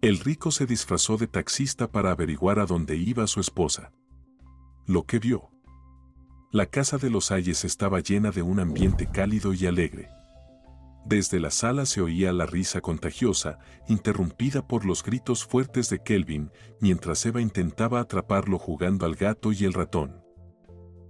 El rico se disfrazó de taxista para averiguar a dónde iba su esposa. Lo que vio. La casa de los Ayes estaba llena de un ambiente cálido y alegre. Desde la sala se oía la risa contagiosa, interrumpida por los gritos fuertes de Kelvin, mientras Eva intentaba atraparlo jugando al gato y el ratón.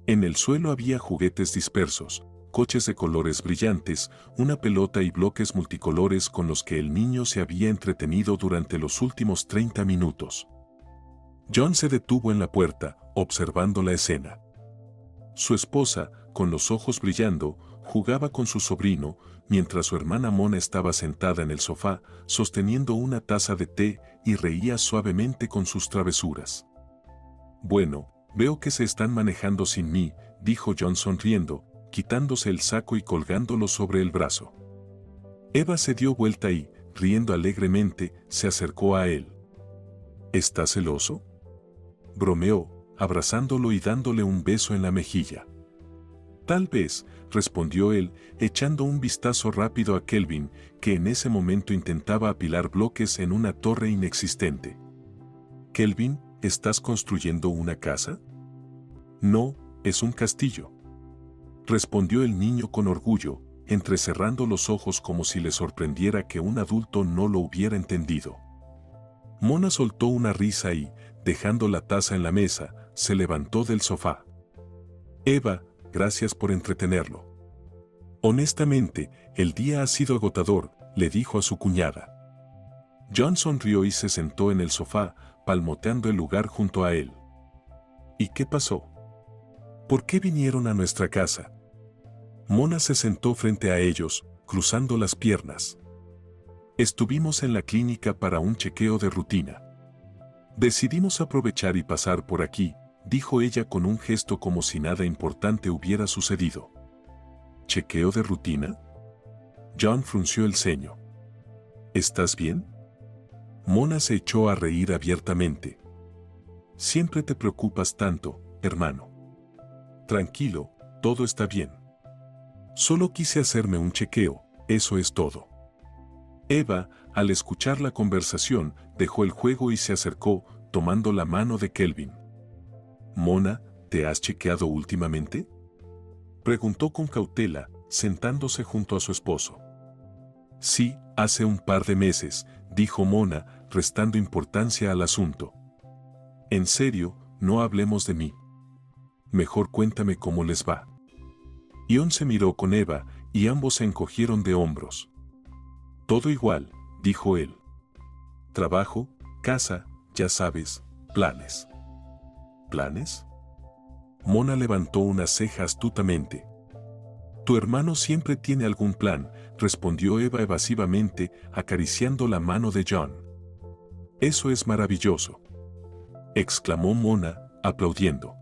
En el suelo había juguetes dispersos, coches de colores brillantes, una pelota y bloques multicolores con los que el niño se había entretenido durante los últimos 30 minutos. John se detuvo en la puerta, observando la escena. Su esposa, con los ojos brillando, jugaba con su sobrino, mientras su hermana Mona estaba sentada en el sofá, sosteniendo una taza de té y reía suavemente con sus travesuras. «Bueno, veo que se están manejando sin mí», dijo John sonriendo, quitándose el saco y colgándolo sobre el brazo. Eva se dio vuelta y, riendo alegremente, se acercó a él. «¿Estás celoso?», bromeó, abrazándolo y dándole un beso en la mejilla. «Tal vez», respondió él, echando un vistazo rápido a Kelvin, que en ese momento intentaba apilar bloques en una torre inexistente. «Kelvin, ¿estás construyendo una casa?». «No, es un castillo», respondió el niño con orgullo, entrecerrando los ojos como si le sorprendiera que un adulto no lo hubiera entendido. Mona soltó una risa y, dejando la taza en la mesa, se levantó del sofá. «Eva, gracias por entretenerlo. Honestamente, el día ha sido agotador», le dijo a su cuñada. John sonrió y se sentó en el sofá, palmoteando el lugar junto a él. «¿Y qué pasó? ¿Por qué vinieron a nuestra casa?». Mona se sentó frente a ellos, cruzando las piernas. «Estuvimos en la clínica para un chequeo de rutina. Decidimos aprovechar y pasar por aquí», dijo ella con un gesto como si nada importante hubiera sucedido. «¿Chequeo de rutina?». John frunció el ceño. «¿Estás bien?». Mona se echó a reír abiertamente. «Siempre te preocupas tanto, hermano». «Tranquilo, todo está bien. Solo quise hacerme un chequeo, eso es todo». Eva, al escuchar la conversación, dejó el juego y se acercó, tomando la mano de Kelvin. «Mona, ¿te has chequeado últimamente?», preguntó con cautela, sentándose junto a su esposo. «Sí, hace un par de meses», dijo Mona, restando importancia al asunto. «En serio, no hablemos de mí. Mejor cuéntame cómo les va». Ion se miró con Eva, y ambos se encogieron de hombros. «Todo igual», dijo él. «Trabajo, casa, ya sabes, planes». «¿Planes?». Mona levantó una ceja astutamente. «Tu hermano siempre tiene algún plan», respondió Eva evasivamente, acariciando la mano de John. «Eso es maravilloso», exclamó Mona, aplaudiendo.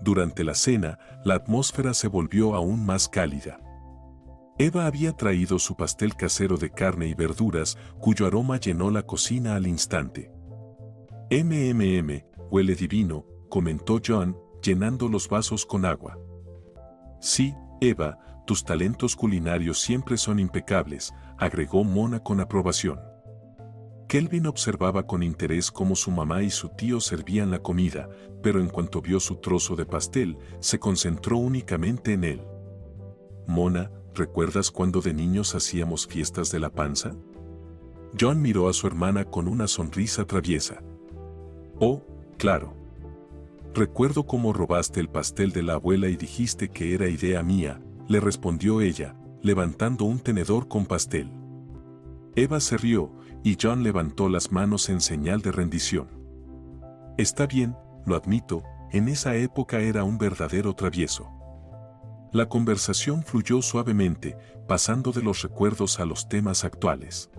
Durante la cena, la atmósfera se volvió aún más cálida. Eva había traído su pastel casero de carne y verduras, cuyo aroma llenó la cocina al instante. «Huele divino», comentó John, llenando los vasos con agua. «Sí, Eva, tus talentos culinarios siempre son impecables», agregó Mona con aprobación. Kelvin observaba con interés cómo su mamá y su tío servían la comida, pero en cuanto vio su trozo de pastel, se concentró únicamente en él. «Mona, ¿recuerdas cuando de niños hacíamos fiestas de la panza?». John miró a su hermana con una sonrisa traviesa. «Oh, claro. Recuerdo cómo robaste el pastel de la abuela y dijiste que era idea mía», le respondió ella, levantando un tenedor con pastel. Eva se rió, y John levantó las manos en señal de rendición. «Está bien, lo admito, en esa época era un verdadero travieso». La conversación fluyó suavemente, pasando de los recuerdos a los temas actuales.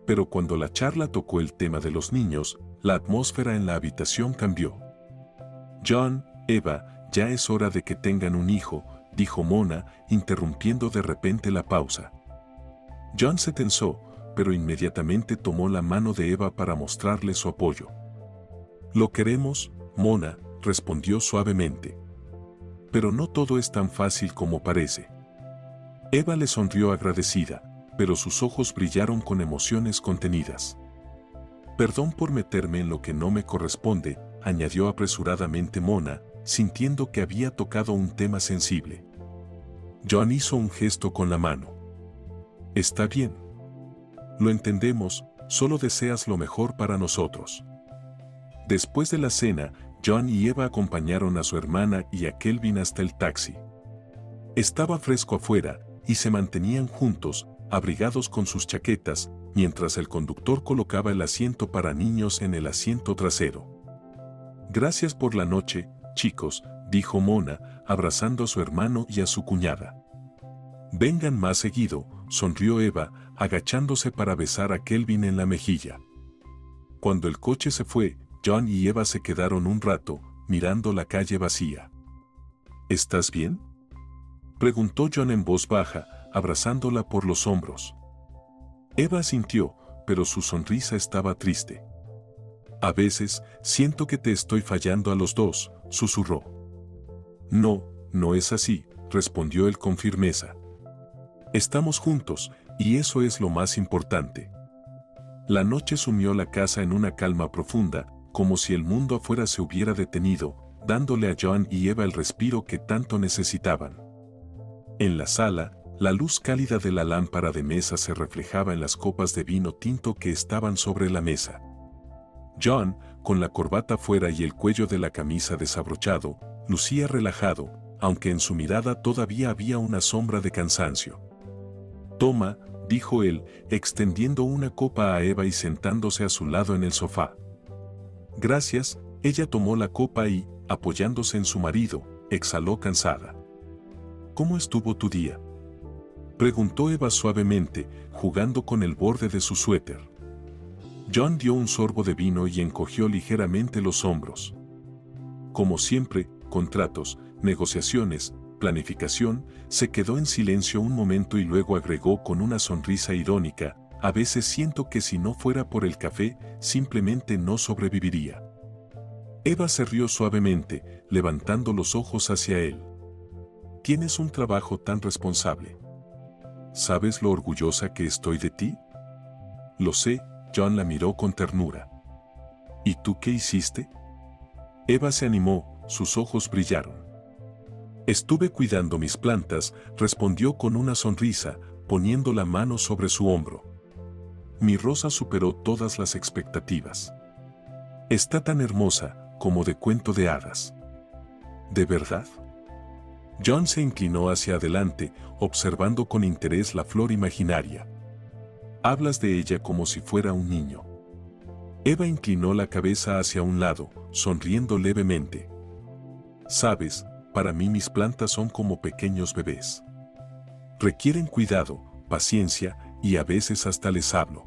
Pero cuando la charla tocó el tema de los niños, la atmósfera en la habitación cambió. «John, Eva, ya es hora de que tengan un hijo», dijo Mona, interrumpiendo de repente la pausa. John se tensó, pero inmediatamente tomó la mano de Eva para mostrarle su apoyo. «Lo queremos, Mona», respondió suavemente. «Pero no todo es tan fácil como parece». Eva le sonrió agradecida, pero sus ojos brillaron con emociones contenidas. Perdón por meterme en lo que no me corresponde, añadió apresuradamente Mona, sintiendo que había tocado un tema sensible. John hizo un gesto con la mano. Está bien. Lo entendemos, solo deseas lo mejor para nosotros. Después de la cena, John y Eva acompañaron a su hermana y a Kelvin hasta el taxi. Estaba fresco afuera, y se mantenían juntos, abrigados con sus chaquetas, mientras el conductor colocaba el asiento para niños en el asiento trasero. Gracias por la noche, chicos, dijo Mona, abrazando a su hermano y a su cuñada. Vengan más seguido, sonrió Eva, agachándose para besar a Kelvin en la mejilla. Cuando el coche se fue, John y Eva se quedaron un rato, mirando la calle vacía. ¿Estás bien?, preguntó John en voz baja, abrazándola por los hombros. Eva asintió, pero su sonrisa estaba triste. A veces, siento que te estoy fallando a los dos, susurró. No, no es así, respondió él con firmeza. Estamos juntos, y eso es lo más importante. La noche sumió la casa en una calma profunda, como si el mundo afuera se hubiera detenido, dándole a John y Eva el respiro que tanto necesitaban. En la sala, la luz cálida de la lámpara de mesa se reflejaba en las copas de vino tinto que estaban sobre la mesa. John, con la corbata fuera y el cuello de la camisa desabrochado, lucía relajado, aunque en su mirada todavía había una sombra de cansancio. Toma, dijo él, extendiendo una copa a Eva y sentándose a su lado en el sofá. Gracias, ella tomó la copa y, apoyándose en su marido, exhaló cansada. ¿Cómo estuvo tu día?, preguntó Eva suavemente, jugando con el borde de su suéter. John dio un sorbo de vino y encogió ligeramente los hombros. Como siempre, contratos, negociaciones, planificación, se quedó en silencio un momento y luego agregó con una sonrisa irónica, a veces siento que si no fuera por el café, simplemente no sobreviviría. Eva se rió suavemente, levantando los ojos hacia él. Tienes un trabajo tan responsable. ¿Sabes lo orgullosa que estoy de ti? Lo sé, John la miró con ternura. ¿Y tú qué hiciste? Eva se animó, sus ojos brillaron. Estuve cuidando mis plantas, respondió con una sonrisa, poniendo la mano sobre su hombro. Mi rosa superó todas las expectativas. Está tan hermosa, como de cuento de hadas. ¿De verdad? John se inclinó hacia adelante, observando con interés la flor imaginaria. Hablas de ella como si fuera un niño. Eva inclinó la cabeza hacia un lado, sonriendo levemente. Sabes, para mí mis plantas son como pequeños bebés. Requieren cuidado, paciencia, y a veces hasta les hablo.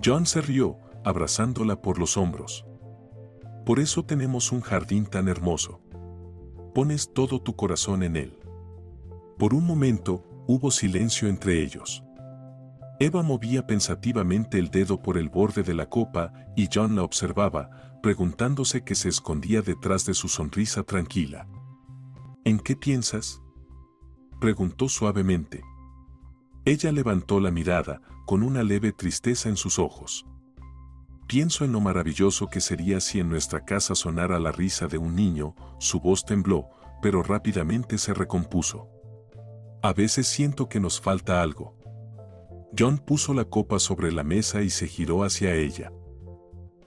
John se rió, abrazándola por los hombros. Por eso tenemos un jardín tan hermoso. Pones todo tu corazón en él. Por un momento, hubo silencio entre ellos. Eva movía pensativamente el dedo por el borde de la copa y John la observaba, preguntándose qué se escondía detrás de su sonrisa tranquila. ¿En qué piensas?, preguntó suavemente. Ella levantó la mirada, con una leve tristeza en sus ojos. Pienso en lo maravilloso que sería si en nuestra casa sonara la risa de un niño. Su voz tembló, pero rápidamente se recompuso. A veces siento que nos falta algo. John puso la copa sobre la mesa y se giró hacia ella.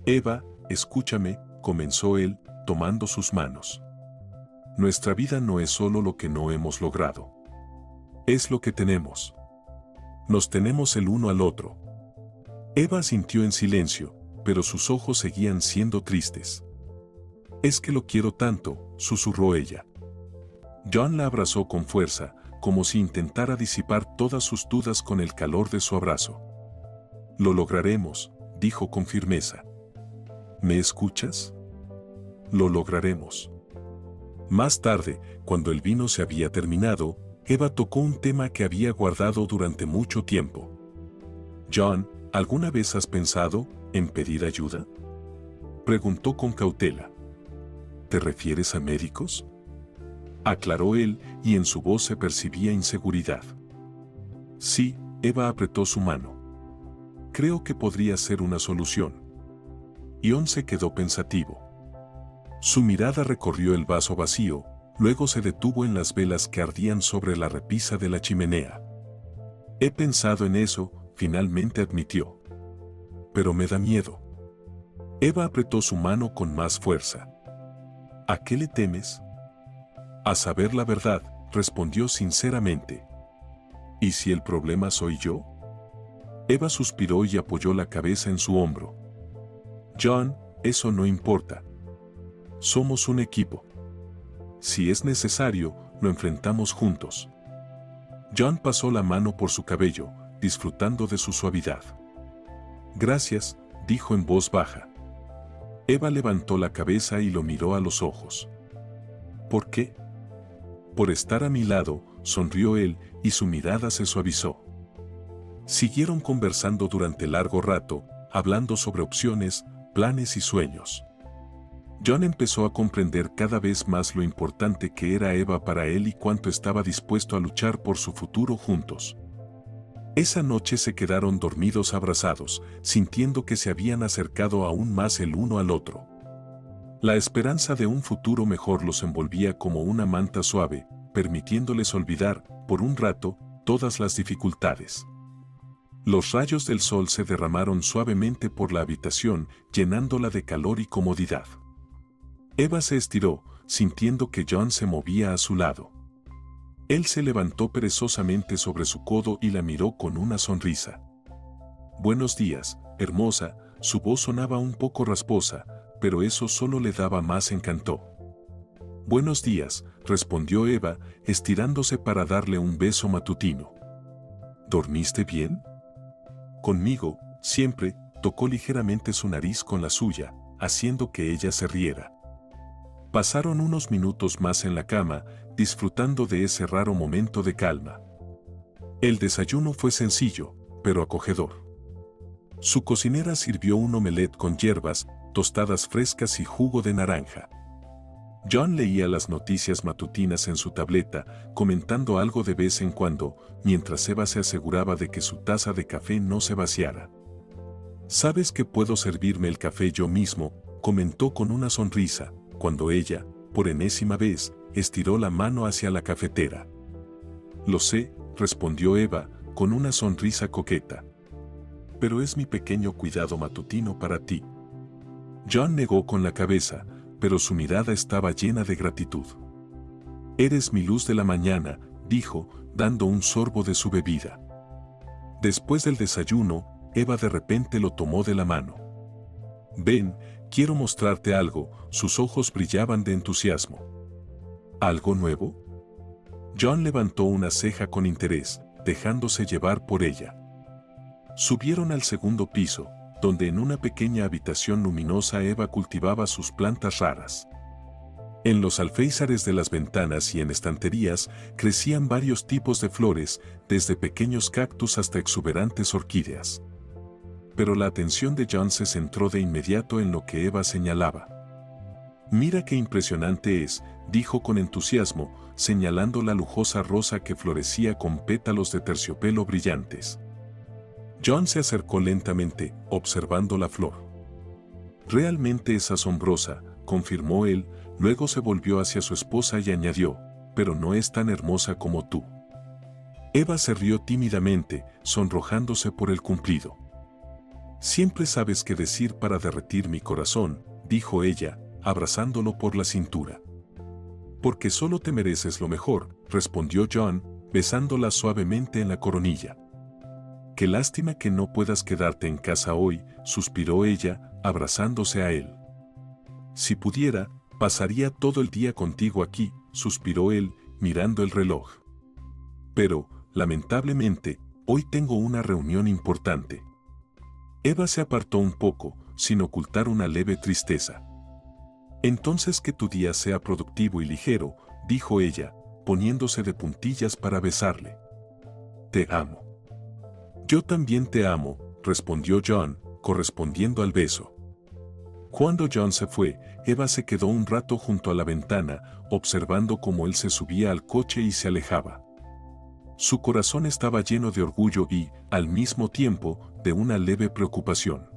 Eva, escúchame, comenzó él, tomando sus manos. Nuestra vida no es solo lo que no hemos logrado. Es lo que tenemos. Nos tenemos el uno al otro. Eva asintió en silencio, pero sus ojos seguían siendo tristes. Es que lo quiero tanto, susurró ella. John la abrazó con fuerza, como si intentara disipar todas sus dudas con el calor de su abrazo. Lo lograremos, dijo con firmeza. ¿Me escuchas? Lo lograremos. Más tarde, cuando el vino se había terminado, Eva tocó un tema que había guardado durante mucho tiempo. John, ¿alguna vez has pensado en pedir ayuda?, preguntó con cautela. ¿Te refieres a médicos?, aclaró él, y en su voz se percibía inseguridad. Sí, Eva apretó su mano. Creo que podría ser una solución. John se quedó pensativo. Su mirada recorrió el vaso vacío, luego se detuvo en las velas que ardían sobre la repisa de la chimenea. He pensado en eso, finalmente admitió. Pero me da miedo. Eva apretó su mano con más fuerza. ¿A qué le temes? A saber la verdad, respondió sinceramente. ¿Y si el problema soy yo? Eva suspiró y apoyó la cabeza en su hombro. John, eso no importa. Somos un equipo. Si es necesario, lo enfrentamos juntos. John pasó la mano por su cabello, disfrutando de su suavidad. Gracias, dijo en voz baja. Eva levantó la cabeza y lo miró a los ojos. ¿Por qué? Por estar a mi lado, sonrió él, y su mirada se suavizó. Siguieron conversando durante largo rato, hablando sobre opciones, planes y sueños. John empezó a comprender cada vez más lo importante que era Eva para él y cuánto estaba dispuesto a luchar por su futuro juntos. Esa noche se quedaron dormidos abrazados, sintiendo que se habían acercado aún más el uno al otro. La esperanza de un futuro mejor los envolvía como una manta suave, permitiéndoles olvidar, por un rato, todas las dificultades. Los rayos del sol se derramaron suavemente por la habitación, llenándola de calor y comodidad. Eva se estiró, sintiendo que John se movía a su lado. Él se levantó perezosamente sobre su codo y la miró con una sonrisa. Buenos días, hermosa, su voz sonaba un poco rasposa, pero eso solo le daba más encanto. Buenos días, respondió Eva, estirándose para darle un beso matutino. ¿Dormiste bien? Conmigo, siempre, tocó ligeramente su nariz con la suya, haciendo que ella se riera. Pasaron unos minutos más en la cama, disfrutando de ese raro momento de calma. El desayuno fue sencillo, pero acogedor. Su cocinera sirvió un omelette con hierbas, tostadas frescas y jugo de naranja. John leía las noticias matutinas en su tableta, comentando algo de vez en cuando, mientras Eva se aseguraba de que su taza de café no se vaciara. «¿Sabes que puedo servirme el café yo mismo?», comentó con una sonrisa, cuando ella, por enésima vez, estiró la mano hacia la cafetera. «Lo sé», respondió Eva, con una sonrisa coqueta. «Pero es mi pequeño cuidado matutino para ti». John negó con la cabeza, pero su mirada estaba llena de gratitud. «Eres mi luz de la mañana», dijo, dando un sorbo de su bebida. Después del desayuno, Eva de repente lo tomó de la mano. «Ven, quiero mostrarte algo», sus ojos brillaban de entusiasmo. ¿Algo nuevo? John levantó una ceja con interés, dejándose llevar por ella. Subieron al segundo piso, donde en una pequeña habitación luminosa Eva cultivaba sus plantas raras. En los alféizares de las ventanas y en estanterías crecían varios tipos de flores, desde pequeños cactus hasta exuberantes orquídeas. Pero la atención de John se centró de inmediato en lo que Eva señalaba. «Mira qué impresionante es», dijo con entusiasmo, señalando la lujosa rosa que florecía con pétalos de terciopelo brillantes. John se acercó lentamente, observando la flor. «Realmente es asombrosa», confirmó él, luego se volvió hacia su esposa y añadió, «pero no es tan hermosa como tú». Eva se rió tímidamente, sonrojándose por el cumplido. «Siempre sabes qué decir para derretir mi corazón», dijo ella, abrazándolo por la cintura. «Porque solo te mereces lo mejor», respondió John, besándola suavemente en la coronilla. «Qué lástima que no puedas quedarte en casa hoy», suspiró ella, abrazándose a él. «Si pudiera, pasaría todo el día contigo aquí», suspiró él, mirando el reloj. «Pero, lamentablemente, hoy tengo una reunión importante». Eva se apartó un poco, sin ocultar una leve tristeza. «Entonces que tu día sea productivo y ligero», dijo ella, poniéndose de puntillas para besarle. «Te amo». «Yo también te amo», respondió John, correspondiendo al beso. Cuando John se fue, Eva se quedó un rato junto a la ventana, observando cómo él se subía al coche y se alejaba. Su corazón estaba lleno de orgullo y, al mismo tiempo, de una leve preocupación.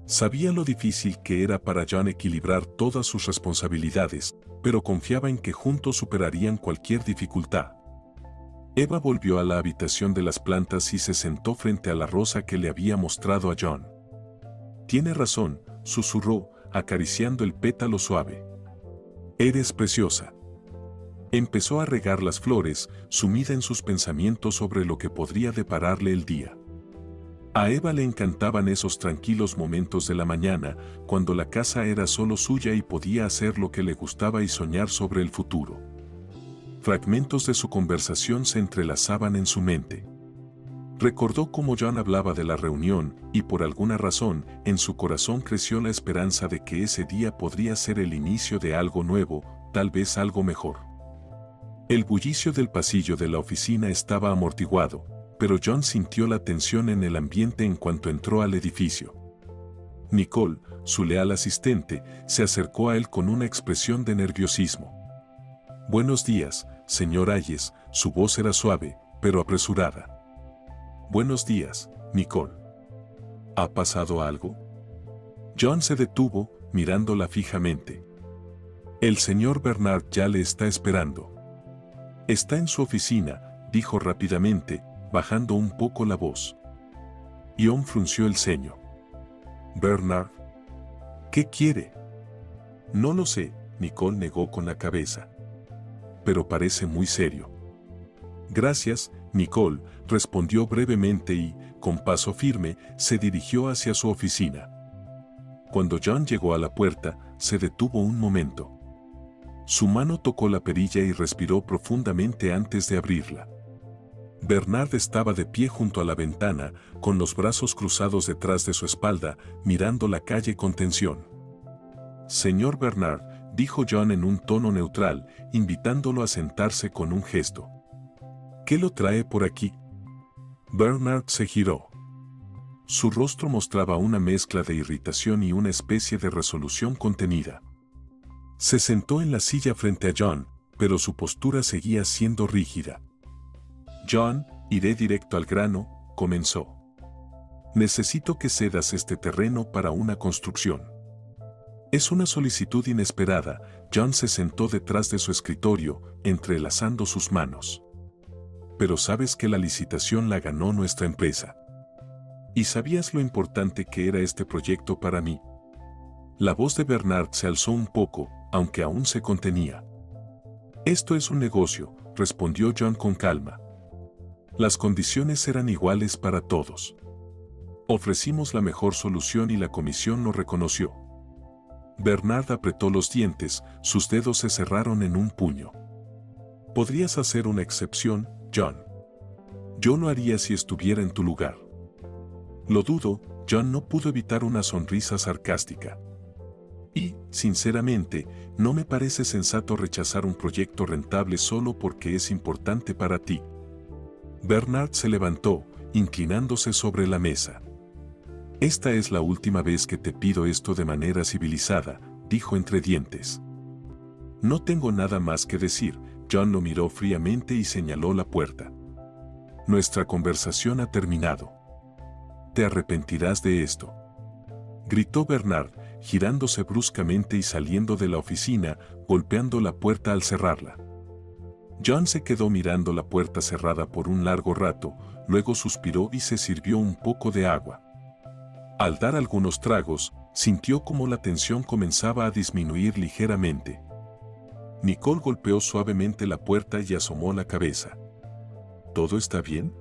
Sabía lo difícil que era para John equilibrar todas sus responsabilidades, pero confiaba en que juntos superarían cualquier dificultad. Eva volvió a la habitación de las plantas y se sentó frente a la rosa que le había mostrado a John. «Tiene razón», susurró, acariciando el pétalo suave. «Eres preciosa». Empezó a regar las flores, sumida en sus pensamientos sobre lo que podría depararle el día. A Eva le encantaban esos tranquilos momentos de la mañana, cuando la casa era solo suya y podía hacer lo que le gustaba y soñar sobre el futuro. Fragmentos de su conversación se entrelazaban en su mente. Recordó cómo John hablaba de la reunión y por alguna razón en su corazón creció la esperanza de que ese día podría ser el inicio de algo nuevo, tal vez algo mejor. El bullicio del pasillo de la oficina estaba amortiguado, pero John sintió la tensión en el ambiente en cuanto entró al edificio. Nicole, su leal asistente, se acercó a él con una expresión de nerviosismo. «Buenos días, señor Hayes», su voz era suave, pero apresurada. «Buenos días, Nicole. ¿Ha pasado algo?» John se detuvo, mirándola fijamente. «El señor Bernard ya le está esperando». «Está en su oficina», dijo rápidamente, bajando un poco la voz. John frunció el ceño. «¿Bernard? ¿Qué quiere?» «No lo sé», Nicole negó con la cabeza. «Pero parece muy serio». «Gracias, Nicole», respondió brevemente y, con paso firme, se dirigió hacia su oficina. Cuando John llegó a la puerta, se detuvo un momento. Su mano tocó la perilla y respiró profundamente antes de abrirla. Bernard estaba de pie junto a la ventana, con los brazos cruzados detrás de su espalda, mirando la calle con tensión. «Señor Bernard», dijo John en un tono neutral, invitándolo a sentarse con un gesto. «¿Qué lo trae por aquí?» Bernard se giró. Su rostro mostraba una mezcla de irritación y una especie de resolución contenida. Se sentó en la silla frente a John, pero su postura seguía siendo rígida. «John, iré directo al grano», comenzó. «Necesito que cedas este terreno para una construcción». Es una solicitud inesperada. John se sentó detrás de su escritorio, entrelazando sus manos. «Pero sabes que la licitación la ganó nuestra empresa. ¿Y sabías lo importante que era este proyecto para mí?» La voz de Bernard se alzó un poco, aunque aún se contenía. «Esto es un negocio», respondió John con calma. «Las condiciones eran iguales para todos. Ofrecimos la mejor solución y la comisión lo reconoció». Bernard apretó los dientes, sus dedos se cerraron en un puño. «Podrías hacer una excepción, John. Yo lo haría si estuviera en tu lugar». «Lo dudo», John no pudo evitar una sonrisa sarcástica. «Y, sinceramente, no me parece sensato rechazar un proyecto rentable solo porque es importante para ti». Bernard se levantó, inclinándose sobre la mesa. «Esta es la última vez que te pido esto de manera civilizada», dijo entre dientes. «No tengo nada más que decir», John lo miró fríamente y señaló la puerta. «Nuestra conversación ha terminado. Te arrepentirás de esto», gritó Bernard, girándose bruscamente y saliendo de la oficina, golpeando la puerta al cerrarla. John se quedó mirando la puerta cerrada por un largo rato, luego suspiró y se sirvió un poco de agua. Al dar algunos tragos, sintió como la tensión comenzaba a disminuir ligeramente. Nicole golpeó suavemente la puerta y asomó la cabeza. «¿Todo está bien?»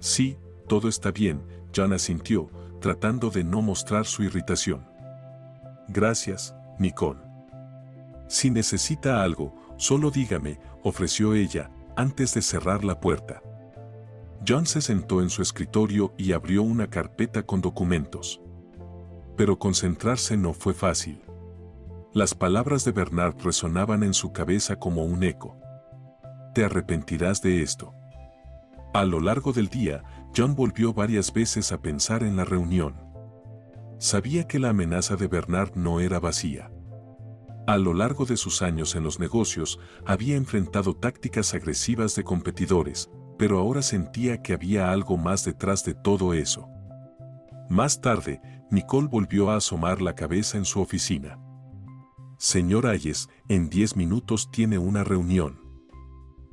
«Sí, todo está bien», John asintió, tratando de no mostrar su irritación. «Gracias, Nicole. Si necesita algo, solo dígame», ofreció ella, antes de cerrar la puerta. John se sentó en su escritorio y abrió una carpeta con documentos. Pero concentrarse no fue fácil. Las palabras de Bernard resonaban en su cabeza como un eco. «Te arrepentirás de esto». A lo largo del día, John volvió varias veces a pensar en la reunión. Sabía que la amenaza de Bernard no era vacía. A lo largo de sus años en los negocios, había enfrentado tácticas agresivas de competidores, pero ahora sentía que había algo más detrás de todo eso. Más tarde, Nicole volvió a asomar la cabeza en su oficina. Señor Hayes, en 10 minutos tiene una reunión.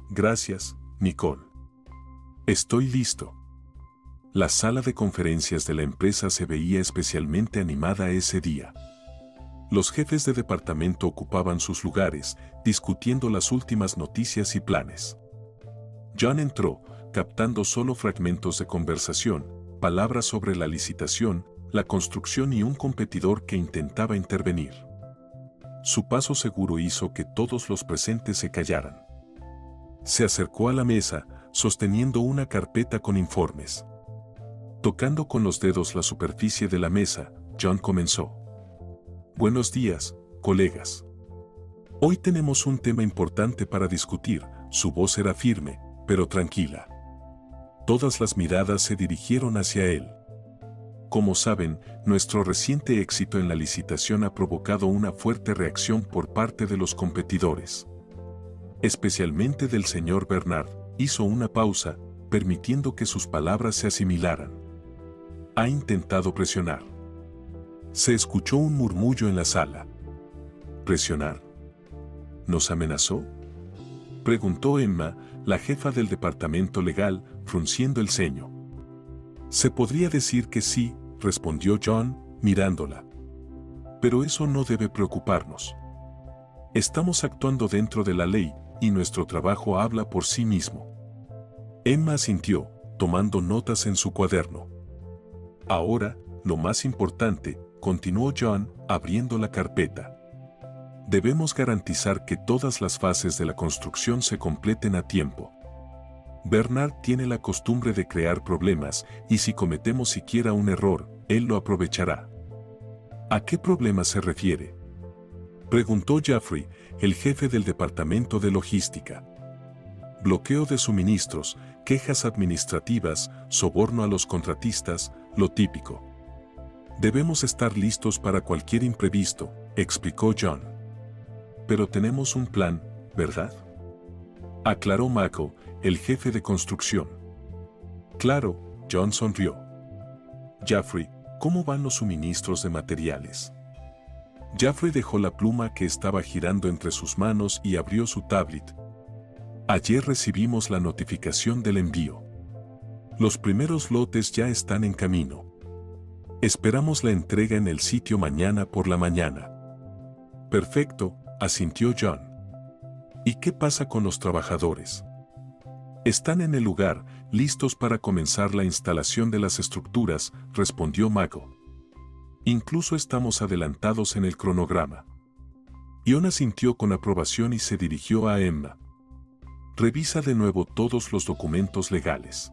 Gracias, Nicole. Estoy listo. La sala de conferencias de la empresa se veía especialmente animada ese día. Los jefes de departamento ocupaban sus lugares, discutiendo las últimas noticias y planes. John entró, captando solo fragmentos de conversación, palabras sobre la licitación, la construcción y un competidor que intentaba intervenir. Su paso seguro hizo que todos los presentes se callaran. Se acercó a la mesa, sosteniendo una carpeta con informes. Tocando con los dedos la superficie de la mesa, John comenzó. Buenos días, colegas. Hoy tenemos un tema importante para discutir. Su voz era firme, pero tranquila. Todas las miradas se dirigieron hacia él. Como saben, nuestro reciente éxito en la licitación ha provocado una fuerte reacción por parte de los competidores. Especialmente del señor Bernard. Hizo una pausa, permitiendo que sus palabras se asimilaran. Ha intentado presionar. Se escuchó un murmullo en la sala. ¿Presionar? ¿Nos amenazó?, preguntó Emma, la jefa del departamento legal, frunciendo el ceño. Se podría decir que sí, respondió John, mirándola. Pero eso no debe preocuparnos. Estamos actuando dentro de la ley, y nuestro trabajo habla por sí mismo. Emma asintió, tomando notas en su cuaderno. Ahora, lo más importante, continuó John, abriendo la carpeta. Debemos garantizar que todas las fases de la construcción se completen a tiempo. Bernard tiene la costumbre de crear problemas, y si cometemos siquiera un error, él lo aprovechará. ¿A qué problema se refiere?, preguntó Jeffrey, el jefe del departamento de logística. Bloqueo de suministros, quejas administrativas, soborno a los contratistas, lo típico. Debemos estar listos para cualquier imprevisto, explicó John. Pero tenemos un plan, ¿verdad?, aclaró Mako, el jefe de construcción. Claro, John sonrió. Jeffrey, ¿cómo van los suministros de materiales? Jeffrey dejó la pluma que estaba girando entre sus manos y abrió su tablet. Ayer recibimos la notificación del envío. Los primeros lotes ya están en camino. Esperamos la entrega en el sitio mañana por la mañana. Perfecto, asintió John. ¿Y qué pasa con los trabajadores? Están en el lugar, listos para comenzar la instalación de las estructuras, respondió Mako. Incluso estamos adelantados en el cronograma. John asintió con aprobación y se dirigió a Emma. Revisa de nuevo todos los documentos legales.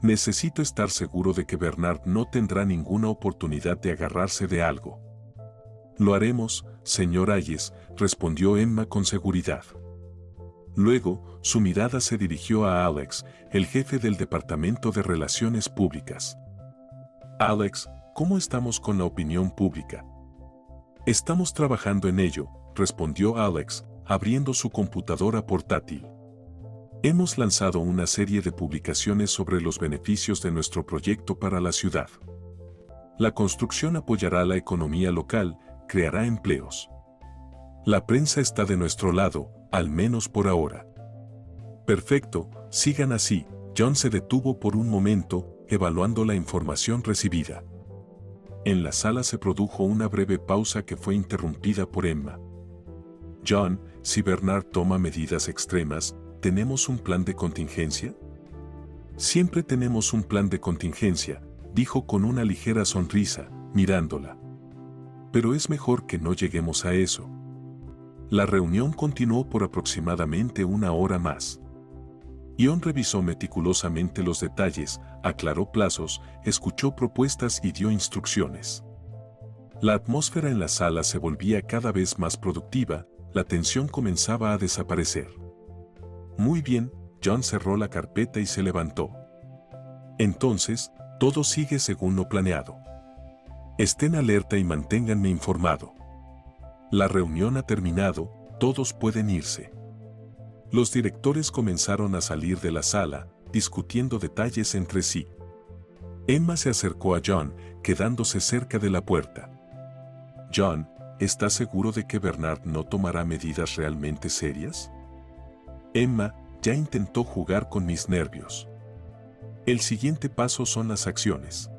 Necesito estar seguro de que Bernard no tendrá ninguna oportunidad de agarrarse de algo. Lo haremos, señor Hayes, respondió Emma con seguridad. Luego, su mirada se dirigió a Alex, el jefe del Departamento de Relaciones Públicas. Alex, ¿cómo estamos con la opinión pública? Estamos trabajando en ello, respondió Alex, abriendo su computadora portátil. Hemos lanzado una serie de publicaciones sobre los beneficios de nuestro proyecto para la ciudad. La construcción apoyará la economía local, creará empleos. La prensa está de nuestro lado, al menos por ahora. Perfecto, sigan así. John se detuvo por un momento, evaluando la información recibida. En la sala se produjo una breve pausa que fue interrumpida por Emma. John, si Bernard toma medidas extremas, ¿tenemos un plan de contingencia? Siempre tenemos un plan de contingencia, dijo con una ligera sonrisa, mirándola. Pero es mejor que no lleguemos a eso. La reunión continuó por aproximadamente una hora más. John revisó meticulosamente los detalles, aclaró plazos, escuchó propuestas y dio instrucciones. La atmósfera en la sala se volvía cada vez más productiva, la tensión comenzaba a desaparecer. Muy bien, John cerró la carpeta y se levantó. Entonces, todo sigue según lo planeado. Estén alerta y manténganme informado. La reunión ha terminado, todos pueden irse. Los directores comenzaron a salir de la sala, discutiendo detalles entre sí. Emma se acercó a John, quedándose cerca de la puerta. John, ¿estás seguro de que Bernard no tomará medidas realmente serias? Emma ya intentó jugar con mis nervios. El siguiente paso son las acciones.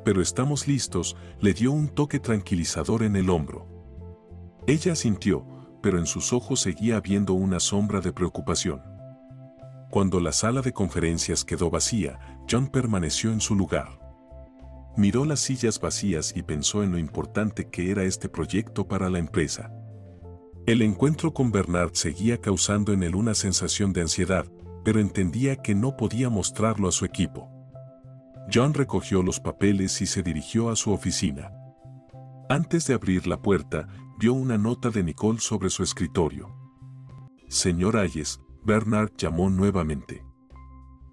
Pero estamos listos, le dio un toque tranquilizador en el hombro. Ella asintió, pero en sus ojos seguía habiendo una sombra de preocupación. Cuando la sala de conferencias quedó vacía, John permaneció en su lugar. Miró las sillas vacías y pensó en lo importante que era este proyecto para la empresa. El encuentro con Bernard seguía causando en él una sensación de ansiedad, pero entendía que no podía mostrarlo a su equipo. John recogió los papeles y se dirigió a su oficina. Antes de abrir la puerta, vio una nota de Nicole sobre su escritorio. Señor Hayes, Bernard llamó nuevamente.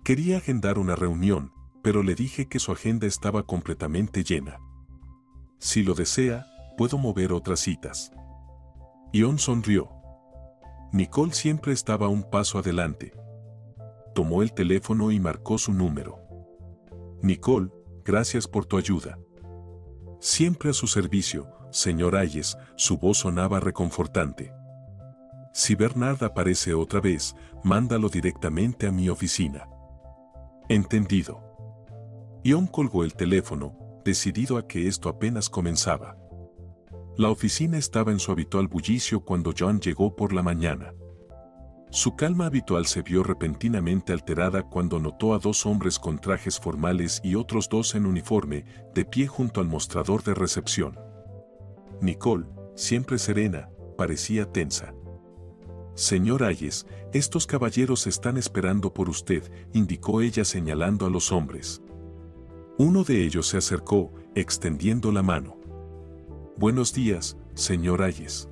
Quería agendar una reunión, pero le dije que su agenda estaba completamente llena. Si lo desea, puedo mover otras citas. Ion sonrió. Nicole siempre estaba un paso adelante. Tomó el teléfono y marcó su número. Nicole, gracias por tu ayuda. Siempre a su servicio, señor Hayes, su voz sonaba reconfortante. Si Bernard aparece otra vez, mándalo directamente a mi oficina. Entendido. Ion colgó el teléfono, decidido a que esto apenas comenzaba. La oficina estaba en su habitual bullicio cuando John llegó por la mañana. Su calma habitual se vio repentinamente alterada cuando notó a dos hombres con trajes formales y otros dos en uniforme, de pie junto al mostrador de recepción. Nicole, siempre serena, parecía tensa. Señor Hayes, estos caballeros están esperando por usted, indicó ella señalando a los hombres. Uno de ellos se acercó, extendiendo la mano. Buenos días, señor Hayes.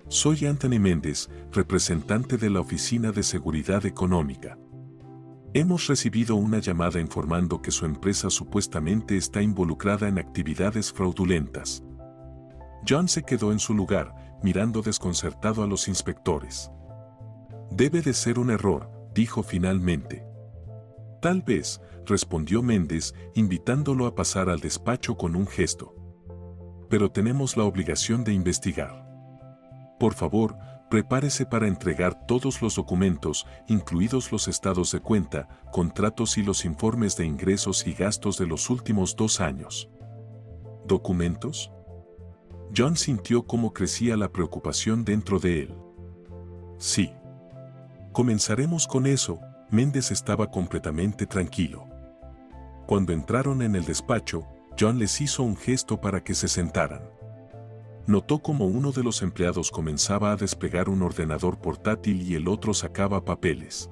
Soy Anthony Méndez, representante de la Oficina de Seguridad Económica. Hemos recibido una llamada informando que su empresa supuestamente está involucrada en actividades fraudulentas. John se quedó en su lugar, mirando desconcertado a los inspectores. Debe de ser un error, dijo finalmente. Tal vez, respondió Méndez, invitándolo a pasar al despacho con un gesto. Pero tenemos la obligación de investigar. Por favor, prepárese para entregar todos los documentos, incluidos los estados de cuenta, contratos y los informes de ingresos y gastos de los últimos 2 años. ¿Documentos? John sintió cómo crecía la preocupación dentro de él. Sí. Comenzaremos con eso. Méndez estaba completamente tranquilo. Cuando entraron en el despacho, John les hizo un gesto para que se sentaran. Notó como uno de los empleados comenzaba a desplegar un ordenador portátil y el otro sacaba papeles.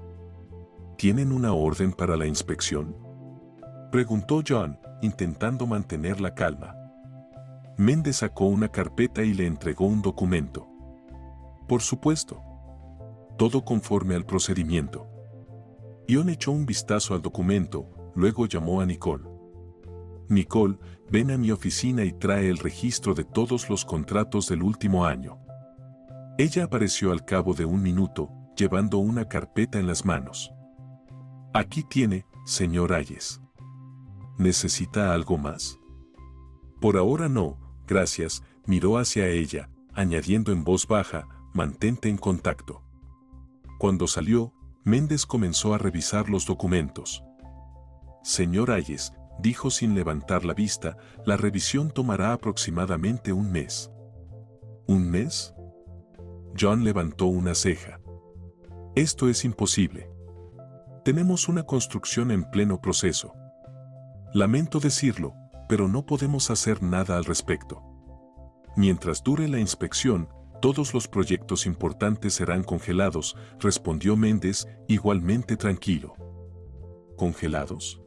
¿Tienen una orden para la inspección?, preguntó John, intentando mantener la calma. Méndez sacó una carpeta y le entregó un documento. Por supuesto. Todo conforme al procedimiento. Ion echó un vistazo al documento, luego llamó a Nicole. Nicole, ven a mi oficina y trae el registro de todos los contratos del último año. Ella apareció al cabo de 1 minuto, llevando una carpeta en las manos. Aquí tiene, señor Hayes. ¿Necesita algo más? Por ahora no, gracias, miró hacia ella, añadiendo en voz baja, mantente en contacto. Cuando salió, Méndez comenzó a revisar los documentos. Señor Hayes, dijo sin levantar la vista, la revisión tomará aproximadamente 1 mes. ¿1 mes? John levantó una ceja. Esto es imposible. Tenemos una construcción en pleno proceso. Lamento decirlo, pero no podemos hacer nada al respecto. Mientras dure la inspección, todos los proyectos importantes serán congelados, respondió Méndez, igualmente tranquilo. ¿Congelados?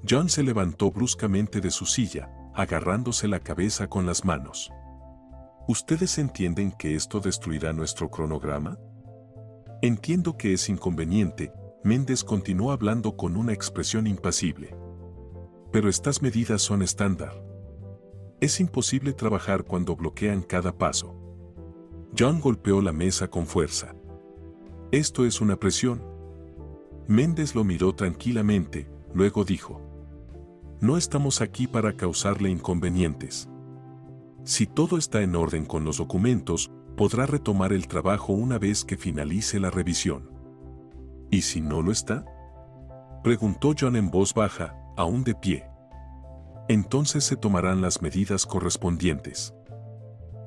John se levantó bruscamente de su silla, agarrándose la cabeza con las manos. ¿Ustedes entienden que esto destruirá nuestro cronograma? Entiendo que es inconveniente, Méndez continuó hablando con una expresión impasible. Pero estas medidas son estándar. Es imposible trabajar cuando bloquean cada paso. John golpeó la mesa con fuerza. Esto es una presión. Méndez lo miró tranquilamente, luego dijo. No estamos aquí para causarle inconvenientes. Si todo está en orden con los documentos, podrá retomar el trabajo una vez que finalice la revisión. ¿Y si no lo está?, preguntó John en voz baja, aún de pie. Entonces se tomarán las medidas correspondientes.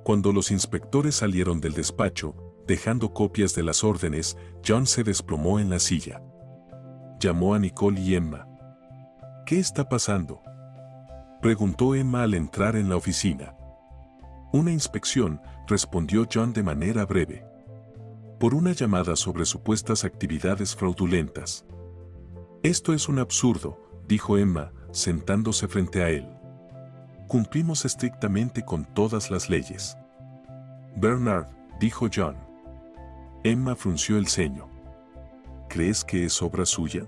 Cuando los inspectores salieron del despacho, dejando copias de las órdenes, John se desplomó en la silla. Llamó a Nicole y Emma. ¿Qué está pasando?, preguntó Emma al entrar en la oficina. Una inspección, respondió John de manera breve. Por una llamada sobre supuestas actividades fraudulentas. Esto es un absurdo, dijo Emma, sentándose frente a él. Cumplimos estrictamente con todas las leyes. Bernard, dijo John. Emma frunció el ceño. ¿Crees que es obra suya?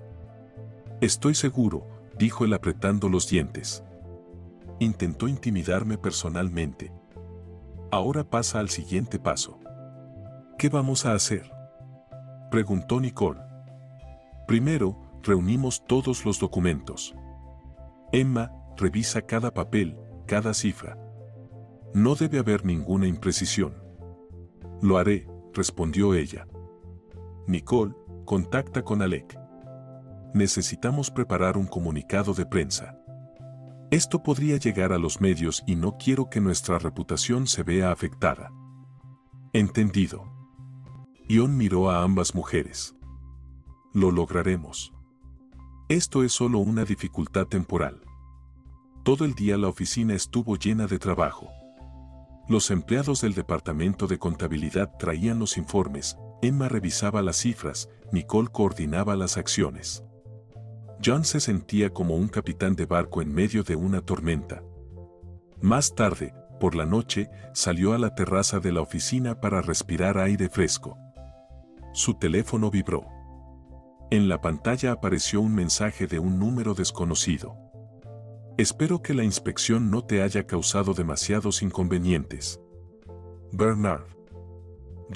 Estoy seguro, dijo él apretando los dientes. Intentó intimidarme personalmente. Ahora pasa al siguiente paso. ¿Qué vamos a hacer?, preguntó Nicole. Primero, reunimos todos los documentos. Emma, revisa cada papel, cada cifra. No debe haber ninguna imprecisión. Lo haré, respondió ella. Nicole, contacta con Alec. Necesitamos preparar un comunicado de prensa. Esto podría llegar a los medios y no quiero que nuestra reputación se vea afectada. Entendido. Ion miró a ambas mujeres. Lo lograremos. Esto es solo una dificultad temporal. Todo el día la oficina estuvo llena de trabajo. Los empleados del departamento de contabilidad traían los informes, Emma revisaba las cifras, Nicole coordinaba las acciones. John se sentía como un capitán de barco en medio de una tormenta. Más tarde, por la noche, salió a la terraza de la oficina para respirar aire fresco. Su teléfono vibró. En la pantalla apareció un mensaje de un número desconocido. Espero que la inspección no te haya causado demasiados inconvenientes. Bernard.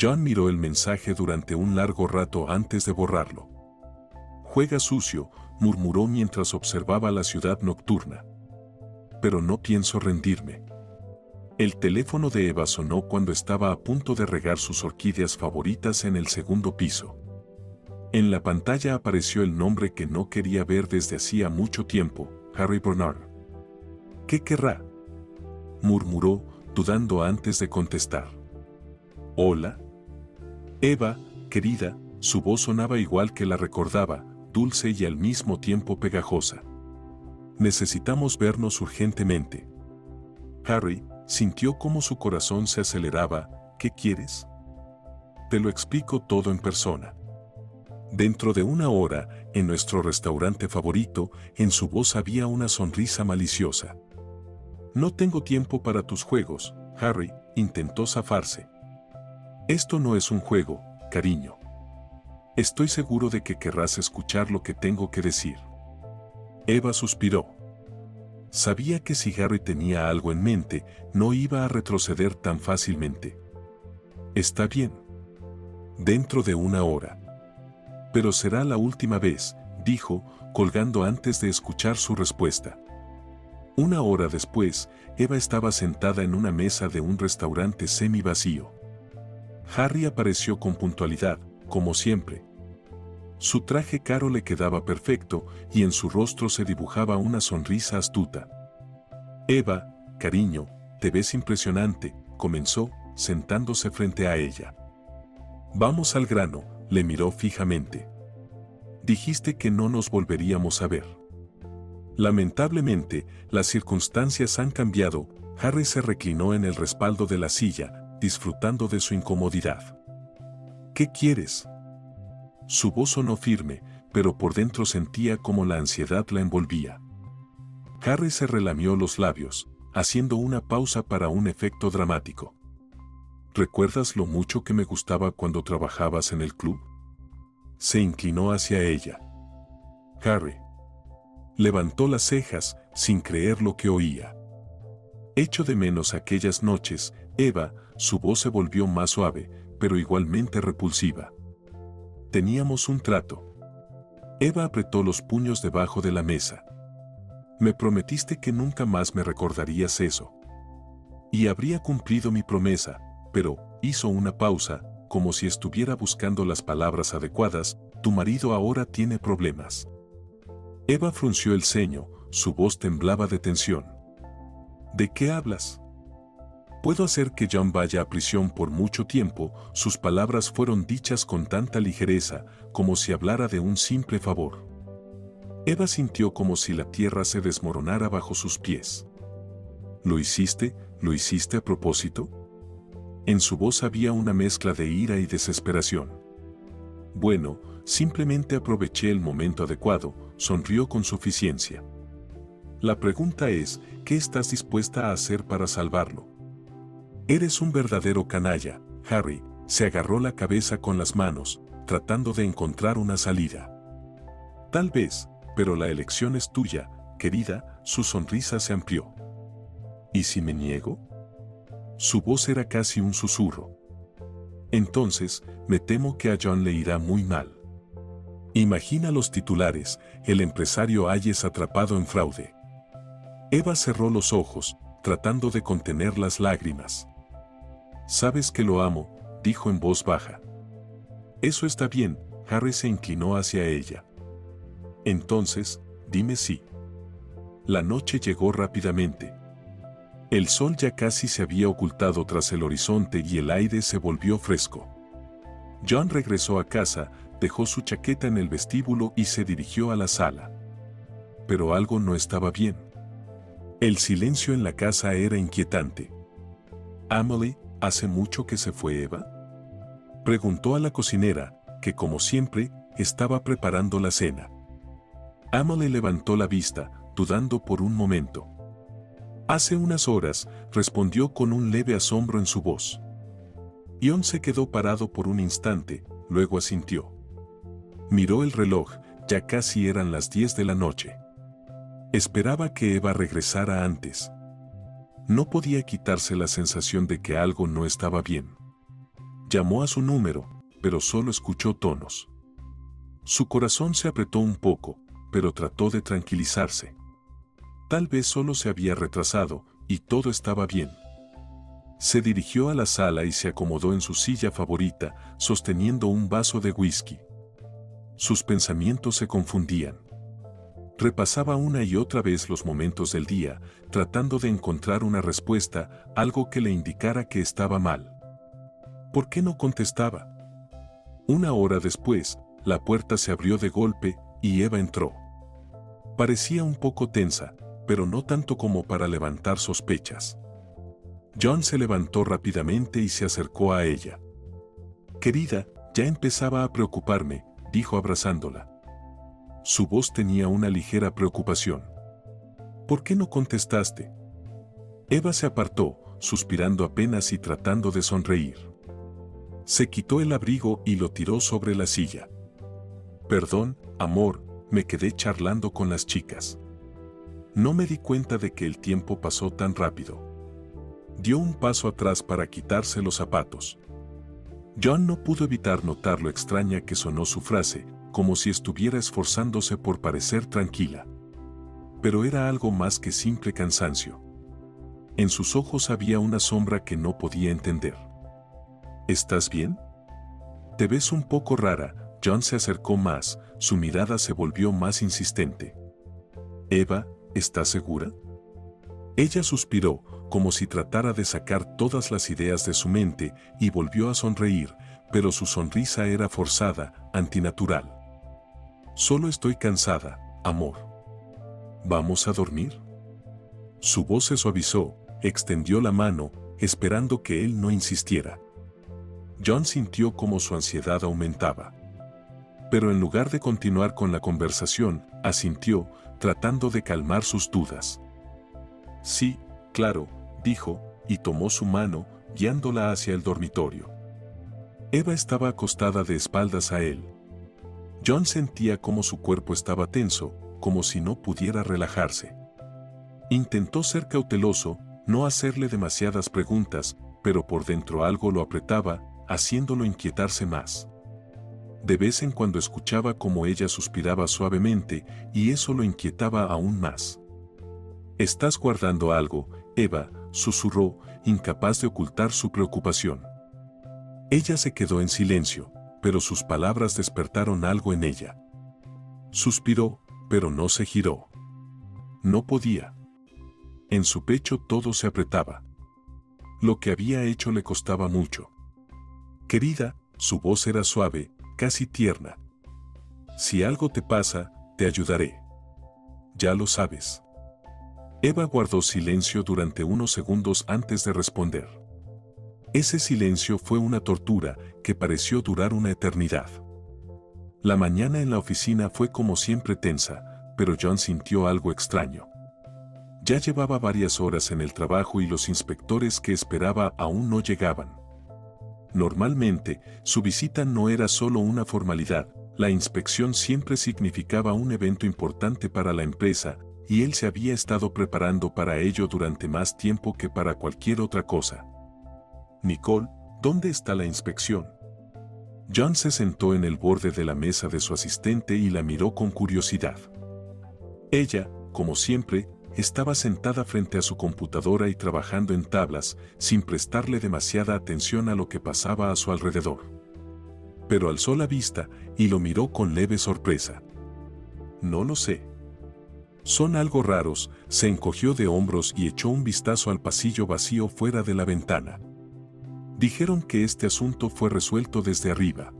John miró el mensaje durante un largo rato antes de borrarlo. Juega sucio, murmuró mientras observaba la ciudad nocturna. Pero no pienso rendirme. El teléfono de Eva sonó cuando estaba a punto de regar sus orquídeas favoritas en el segundo piso. En la pantalla apareció el nombre que no quería ver desde hacía mucho tiempo, Harry Bernard. ¿Qué querrá?, murmuró, dudando antes de contestar. Hola. Eva, querida, su voz sonaba igual que la recordaba, dulce y al mismo tiempo pegajosa. Necesitamos vernos urgentemente. Harry sintió cómo su corazón se aceleraba. ¿Qué quieres? Te lo explico todo en persona. Dentro de una hora, en nuestro restaurante favorito, en su voz había una sonrisa maliciosa. No tengo tiempo para tus juegos, Harry, intentó zafarse. Esto no es un juego, cariño. Estoy seguro de que querrás escuchar lo que tengo que decir. Eva suspiró. Sabía que si Harry tenía algo en mente, no iba a retroceder tan fácilmente. Está bien. Dentro de una hora. Pero será la última vez, dijo, colgando antes de escuchar su respuesta. Una hora después, Eva estaba sentada en una mesa de un restaurante semi-vacío. Harry apareció con puntualidad, como siempre. Su traje caro le quedaba perfecto y en su rostro se dibujaba una sonrisa astuta. Eva, cariño, te ves impresionante, comenzó, sentándose frente a ella. Vamos al grano, le miró fijamente. Dijiste que no nos volveríamos a ver. Lamentablemente, las circunstancias han cambiado. Harry se reclinó en el respaldo de la silla, disfrutando de su incomodidad. ¿Qué quieres? Su voz sonó firme, pero por dentro sentía como la ansiedad la envolvía. Harry se relamió los labios, haciendo una pausa para un efecto dramático. ¿Recuerdas lo mucho que me gustaba cuando trabajabas en el club? Se inclinó hacia ella. Harry levantó las cejas, sin creer lo que oía. Echo de menos aquellas noches, Eva, su voz se volvió más suave, pero igualmente repulsiva. Teníamos un trato. Eva apretó los puños debajo de la mesa. Me prometiste que nunca más me recordarías eso. Y habría cumplido mi promesa, pero, hizo una pausa, como si estuviera buscando las palabras adecuadas, tu marido ahora tiene problemas. Eva frunció el ceño, su voz temblaba de tensión. ¿De qué hablas? Puedo hacer que John vaya a prisión por mucho tiempo. Sus palabras fueron dichas con tanta ligereza, como si hablara de un simple favor. Eva sintió como si la tierra se desmoronara bajo sus pies. ¿Lo hiciste? ¿Lo hiciste a propósito? En su voz había una mezcla de ira y desesperación. Bueno, simplemente aproveché el momento adecuado, sonrió con suficiencia. La pregunta es, ¿qué estás dispuesta a hacer para salvarlo? Eres un verdadero canalla, Harry. Se agarró la cabeza con las manos, tratando de encontrar una salida. Tal vez, pero la elección es tuya, querida. Su sonrisa se amplió. ¿Y si me niego? Su voz era casi un susurro. Entonces, me temo que a John le irá muy mal. Imagina los titulares: el empresario Hayes atrapado en fraude. Eva cerró los ojos, tratando de contener las lágrimas. Sabes que lo amo, dijo en voz baja. Eso está bien. Harry se inclinó hacia ella. Entonces, dime si. La noche llegó rápidamente. El sol ya casi se había ocultado tras el horizonte y el aire se volvió fresco. John regresó a casa, dejó su chaqueta en el vestíbulo y se dirigió a la sala. Pero algo no estaba bien. El silencio en la casa era inquietante. «Amelie, ¿hace mucho que se fue Eva?», preguntó a la cocinera, que como siempre, estaba preparando la cena. Amelie levantó la vista, dudando por un momento. «Hace unas horas», respondió con un leve asombro en su voz. John se quedó parado por un instante, luego asintió. Miró el reloj, ya casi eran las 10 de la noche. Esperaba que Eva regresara antes. No podía quitarse la sensación de que algo no estaba bien. Llamó a su número, pero solo escuchó tonos. Su corazón se apretó un poco, pero trató de tranquilizarse. Tal vez solo se había retrasado, y todo estaba bien. Se dirigió a la sala y se acomodó en su silla favorita, sosteniendo un vaso de whisky. Sus pensamientos se confundían. Repasaba una y otra vez los momentos del día, tratando de encontrar una respuesta, algo que le indicara que estaba mal. ¿Por qué no contestaba? Una hora después, la puerta se abrió de golpe, y Eva entró. Parecía un poco tensa, pero no tanto como para levantar sospechas. John se levantó rápidamente y se acercó a ella. «Querida, ya empezaba a preocuparme», dijo abrazándola. Su voz tenía una ligera preocupación. «¿Por qué no contestaste?». Eva se apartó, suspirando apenas y tratando de sonreír. Se quitó el abrigo y lo tiró sobre la silla. «Perdón, amor, me quedé charlando con las chicas. No me di cuenta de que el tiempo pasó tan rápido». Dio un paso atrás para quitarse los zapatos. John no pudo evitar notar lo extraña que sonó su frase, como si estuviera esforzándose por parecer tranquila. Pero era algo más que simple cansancio. En sus ojos había una sombra que no podía entender. «¿Estás bien? Te ves un poco rara». John se acercó más, su mirada se volvió más insistente. «Eva, ¿estás segura?». Ella suspiró, como si tratara de sacar todas las ideas de su mente, y volvió a sonreír, pero su sonrisa era forzada, antinatural. «Solo estoy cansada, amor. ¿Vamos a dormir?». Su voz se suavizó, extendió la mano, esperando que él no insistiera. John sintió como su ansiedad aumentaba. Pero en lugar de continuar con la conversación, asintió, tratando de calmar sus dudas. «Sí, claro», dijo, y tomó su mano, guiándola hacia el dormitorio. Eva estaba acostada de espaldas a él. John sentía como su cuerpo estaba tenso, como si no pudiera relajarse. Intentó ser cauteloso, no hacerle demasiadas preguntas, pero por dentro algo lo apretaba, haciéndolo inquietarse más. De vez en cuando escuchaba cómo ella suspiraba suavemente, y eso lo inquietaba aún más. «Estás guardando algo», Eva, susurró, incapaz de ocultar su preocupación. Ella se quedó en silencio, pero sus palabras despertaron algo en ella. Suspiró, pero no se giró. No podía. En su pecho todo se apretaba. Lo que había hecho le costaba mucho. «Querida», su voz era suave, casi tierna. «Si algo te pasa, te ayudaré. Ya lo sabes». Eva guardó silencio durante unos segundos antes de responder. Ese silencio fue una tortura que pareció durar una eternidad. La mañana en la oficina fue como siempre tensa, pero John sintió algo extraño. Ya llevaba varias horas en el trabajo y los inspectores que esperaba aún no llegaban. Normalmente, su visita no era solo una formalidad, la inspección siempre significaba un evento importante para la empresa, y él se había estado preparando para ello durante más tiempo que para cualquier otra cosa. «Nicole, ¿dónde está la inspección?». John se sentó en el borde de la mesa de su asistente y la miró con curiosidad. Ella, como siempre, estaba sentada frente a su computadora y trabajando en tablas, sin prestarle demasiada atención a lo que pasaba a su alrededor. Pero alzó la vista y lo miró con leve sorpresa. «No lo sé». «Son algo raros», se encogió de hombros y echó un vistazo al pasillo vacío fuera de la ventana. «Dijeron que este asunto fue resuelto desde arriba».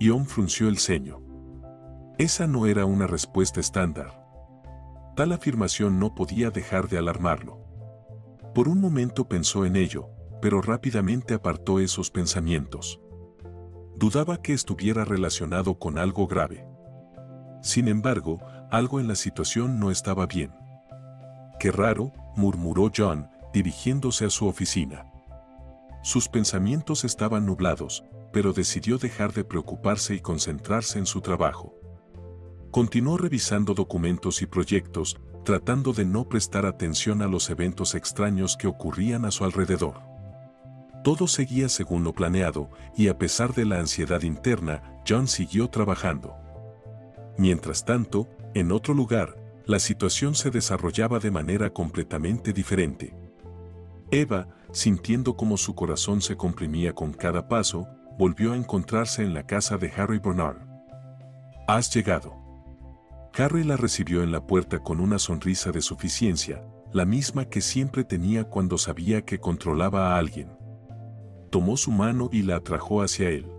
John frunció el ceño. Esa no era una respuesta estándar. Tal afirmación no podía dejar de alarmarlo. Por un momento pensó en ello, pero rápidamente apartó esos pensamientos. Dudaba que estuviera relacionado con algo grave. Sin embargo, algo en la situación no estaba bien. «Qué raro», murmuró John, dirigiéndose a su oficina. Sus pensamientos estaban nublados, pero decidió dejar de preocuparse y concentrarse en su trabajo. Continuó revisando documentos y proyectos, tratando de no prestar atención a los eventos extraños que ocurrían a su alrededor. Todo seguía según lo planeado, y a pesar de la ansiedad interna, John siguió trabajando. Mientras tanto, en otro lugar, la situación se desarrollaba de manera completamente diferente. Eva, sintiendo cómo su corazón se comprimía con cada paso, volvió a encontrarse en la casa de Harry Bernard. «Has llegado». Harry la recibió en la puerta con una sonrisa de suficiencia, la misma que siempre tenía cuando sabía que controlaba a alguien. Tomó su mano y la atrajo hacia él.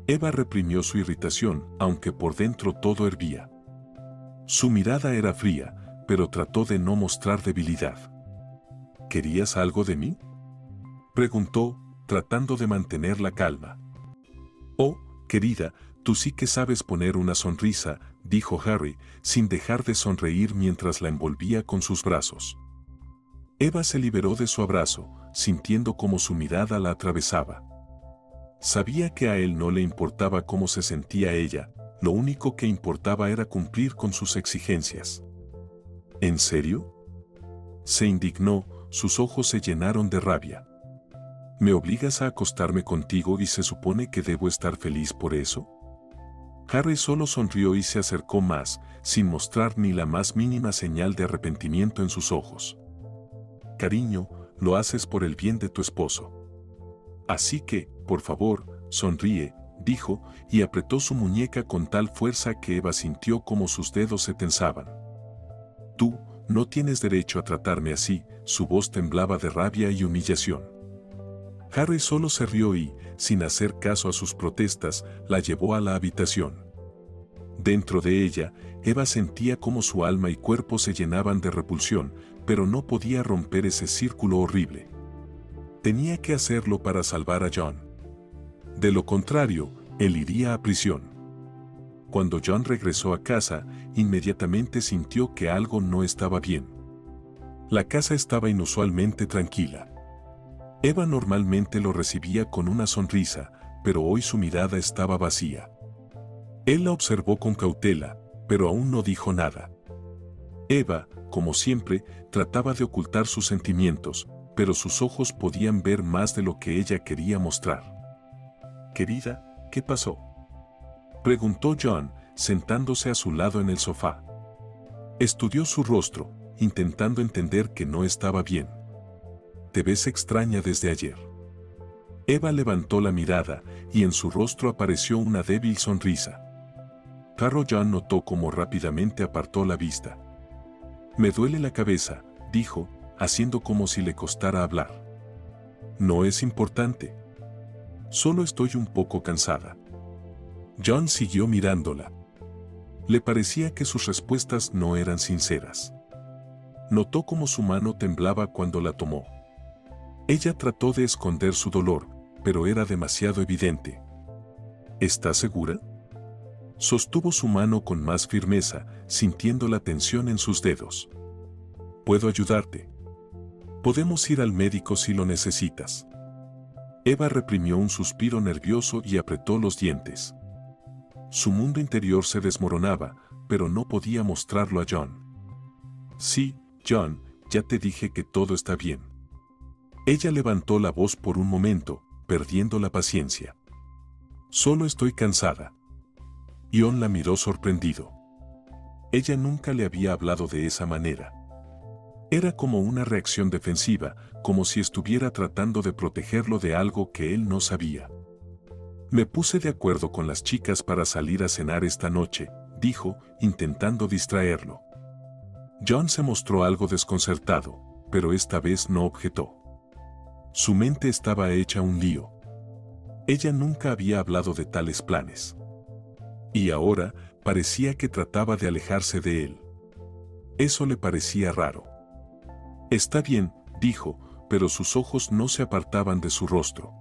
Eva reprimió su irritación, aunque por dentro todo hervía. Su mirada era fría, pero trató de no mostrar debilidad. «¿Querías algo de mí?», preguntó, tratando de mantener la calma. «Oh, querida, tú sí que sabes poner una sonrisa», dijo Harry, sin dejar de sonreír mientras la envolvía con sus brazos. Eva se liberó de su abrazo, sintiendo cómo su mirada la atravesaba. Sabía que a él no le importaba cómo se sentía ella, lo único que importaba era cumplir con sus exigencias. «¿En serio?». Se indignó, sus ojos se llenaron de rabia. «¿Me obligas a acostarme contigo y se supone que debo estar feliz por eso?». Harry solo sonrió y se acercó más, sin mostrar ni la más mínima señal de arrepentimiento en sus ojos. «Cariño, lo haces por el bien de tu esposo. Así que, por favor, sonríe», dijo, y apretó su muñeca con tal fuerza que Eva sintió como sus dedos se tensaban. «Tú, no tienes derecho a tratarme así», su voz temblaba de rabia y humillación. Harry solo se rió y, sin hacer caso a sus protestas, la llevó a la habitación. Dentro de ella, Eva sentía cómo su alma y cuerpo se llenaban de repulsión, pero no podía romper ese círculo horrible. Tenía que hacerlo para salvar a John. De lo contrario, él iría a prisión. Cuando John regresó a casa, inmediatamente sintió que algo no estaba bien. La casa estaba inusualmente tranquila. Eva normalmente lo recibía con una sonrisa, pero hoy su mirada estaba vacía. Él la observó con cautela, pero aún no dijo nada. Eva, como siempre, trataba de ocultar sus sentimientos, pero sus ojos podían ver más de lo que ella quería mostrar. «Querida, ¿qué pasó?», preguntó John, sentándose a su lado en el sofá. Estudió su rostro, intentando entender que no estaba bien. Te ves extraña desde ayer. Eva levantó la mirada y en su rostro apareció una débil sonrisa. Pero John notó cómo rápidamente apartó la vista. Me duele la cabeza, dijo, haciendo como si le costara hablar. No es importante. Solo estoy un poco cansada. John siguió mirándola. Le parecía que sus respuestas no eran sinceras. Notó cómo su mano temblaba cuando la tomó. Ella trató de esconder su dolor, pero era demasiado evidente. ¿Estás segura? Sostuvo su mano con más firmeza, sintiendo la tensión en sus dedos. ¿Puedo ayudarte? Podemos ir al médico si lo necesitas. Eva reprimió un suspiro nervioso y apretó los dientes. Su mundo interior se desmoronaba, pero no podía mostrarlo a John. Sí, John, ya te dije que todo está bien. Ella levantó la voz por un momento, perdiendo la paciencia. Solo estoy cansada. John la miró sorprendido. Ella nunca le había hablado de esa manera. Era como una reacción defensiva, como si estuviera tratando de protegerlo de algo que él no sabía. Me puse de acuerdo con las chicas para salir a cenar esta noche, dijo, intentando distraerlo. John se mostró algo desconcertado, pero esta vez no objetó. Su mente estaba hecha un lío. Ella nunca había hablado de tales planes. Y ahora parecía que trataba de alejarse de él. Eso le parecía raro. Está bien, dijo, pero sus ojos no se apartaban de su rostro.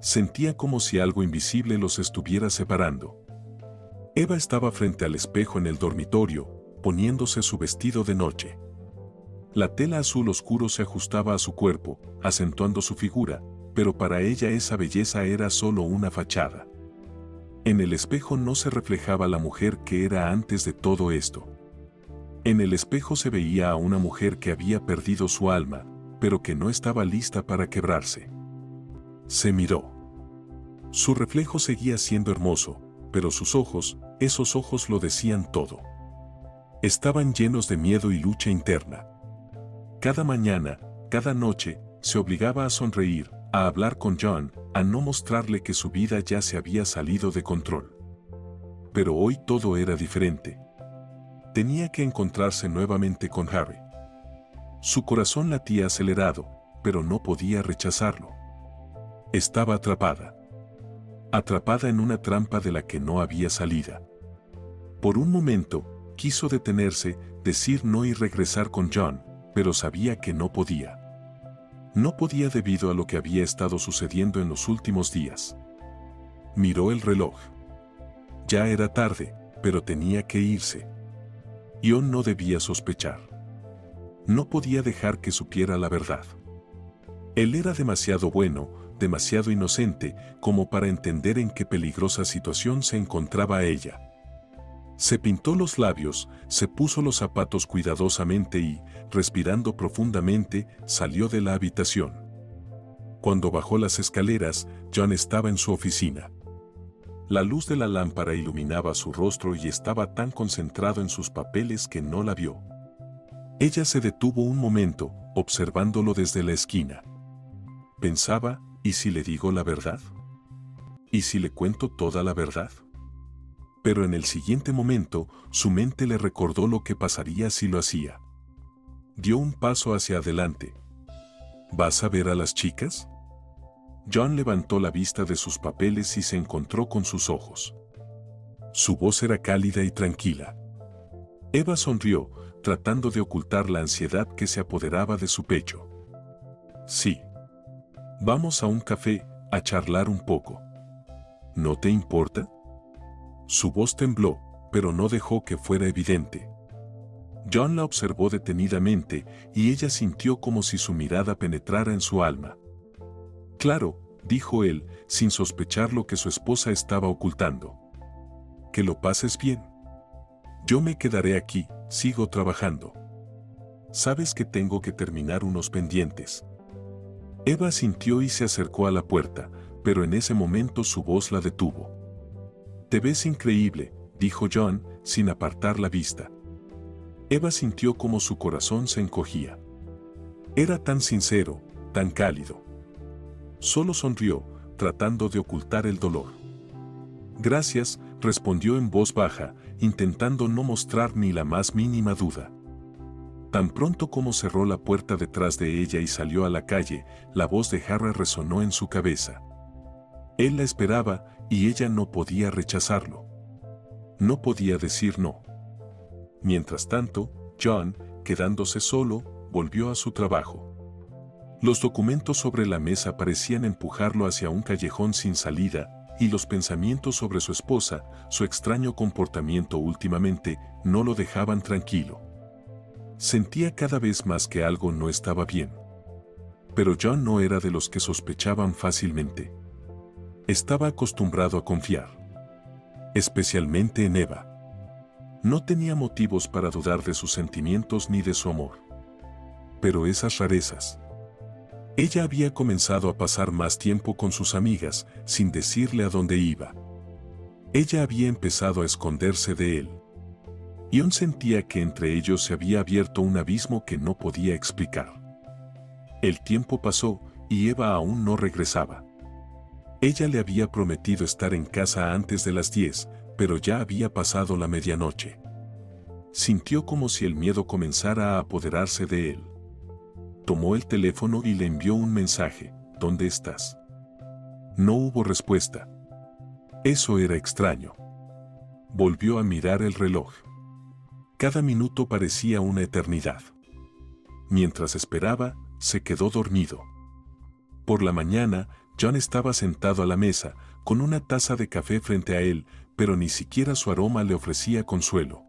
Sentía como si algo invisible los estuviera separando. Eva estaba frente al espejo en el dormitorio, poniéndose su vestido de noche. La tela azul oscuro se ajustaba a su cuerpo, acentuando su figura, pero para ella esa belleza era solo una fachada. En el espejo no se reflejaba la mujer que era antes de todo esto. En el espejo se veía a una mujer que había perdido su alma, pero que no estaba lista para quebrarse. Se miró. Su reflejo seguía siendo hermoso, pero sus ojos, esos ojos lo decían todo. Estaban llenos de miedo y lucha interna. Cada mañana, cada noche, se obligaba a sonreír, a hablar con John, a no mostrarle que su vida ya se había salido de control. Pero hoy todo era diferente. Tenía que encontrarse nuevamente con Harry. Su corazón latía acelerado, pero no podía rechazarlo. Estaba atrapada. Atrapada en una trampa de la que no había salida. Por un momento, quiso detenerse, decir no y regresar con John, pero sabía que no podía. No podía debido a lo que había estado sucediendo en los últimos días. Miró el reloj. Ya era tarde, pero tenía que irse. John no debía sospechar. No podía dejar que supiera la verdad. Él era demasiado bueno, demasiado inocente, como para entender en qué peligrosa situación se encontraba ella. Se pintó los labios, se puso los zapatos cuidadosamente y, respirando profundamente, salió de la habitación. Cuando bajó las escaleras, John estaba en su oficina. La luz de la lámpara iluminaba su rostro y estaba tan concentrado en sus papeles que no la vio. Ella se detuvo un momento, observándolo desde la esquina. Pensaba, ¿y si le digo la verdad? ¿Y si le cuento toda la verdad? Pero en el siguiente momento, su mente le recordó lo que pasaría si lo hacía. Dio un paso hacia adelante. ¿Vas a ver a las chicas? John levantó la vista de sus papeles y se encontró con sus ojos. Su voz era cálida y tranquila. Eva sonrió, tratando de ocultar la ansiedad que se apoderaba de su pecho. Sí. Vamos a un café, a charlar un poco. ¿No te importa? Su voz tembló, pero no dejó que fuera evidente. John la observó detenidamente y ella sintió como si su mirada penetrara en su alma. Claro, dijo él, sin sospechar lo que su esposa estaba ocultando. Que lo pases bien. Yo me quedaré aquí, sigo trabajando. Sabes que tengo que terminar unos pendientes. Eva sintió y se acercó a la puerta, pero en ese momento su voz la detuvo. Te ves increíble, dijo John, sin apartar la vista. Eva sintió como su corazón se encogía. Era tan sincero, tan cálido. Solo sonrió, tratando de ocultar el dolor. Gracias, respondió en voz baja, intentando no mostrar ni la más mínima duda. Tan pronto como cerró la puerta detrás de ella y salió a la calle, la voz de Harry resonó en su cabeza. Él la esperaba, y ella no podía rechazarlo. No podía decir no. Mientras tanto, John, quedándose solo, volvió a su trabajo. Los documentos sobre la mesa parecían empujarlo hacia un callejón sin salida, y los pensamientos sobre su esposa, su extraño comportamiento últimamente, no lo dejaban tranquilo. Sentía cada vez más que algo no estaba bien. Pero John no era de los que sospechaban fácilmente. Estaba acostumbrado a confiar. Especialmente en Eva. No tenía motivos para dudar de sus sentimientos ni de su amor. Pero esas rarezas. Ella había comenzado a pasar más tiempo con sus amigas, sin decirle a dónde iba. Ella había empezado a esconderse de él. John sentía que entre ellos se había abierto un abismo que no podía explicar. El tiempo pasó, y Eva aún no regresaba. Ella le había prometido estar en casa antes de las 10, pero ya había pasado la medianoche. Sintió como si el miedo comenzara a apoderarse de él. Tomó el teléfono y le envió un mensaje: ¿Dónde estás? No hubo respuesta. Eso era extraño. Volvió a mirar el reloj. Cada minuto parecía una eternidad. Mientras esperaba, se quedó dormido. Por la mañana, John estaba sentado a la mesa, con una taza de café frente a él, pero ni siquiera su aroma le ofrecía consuelo.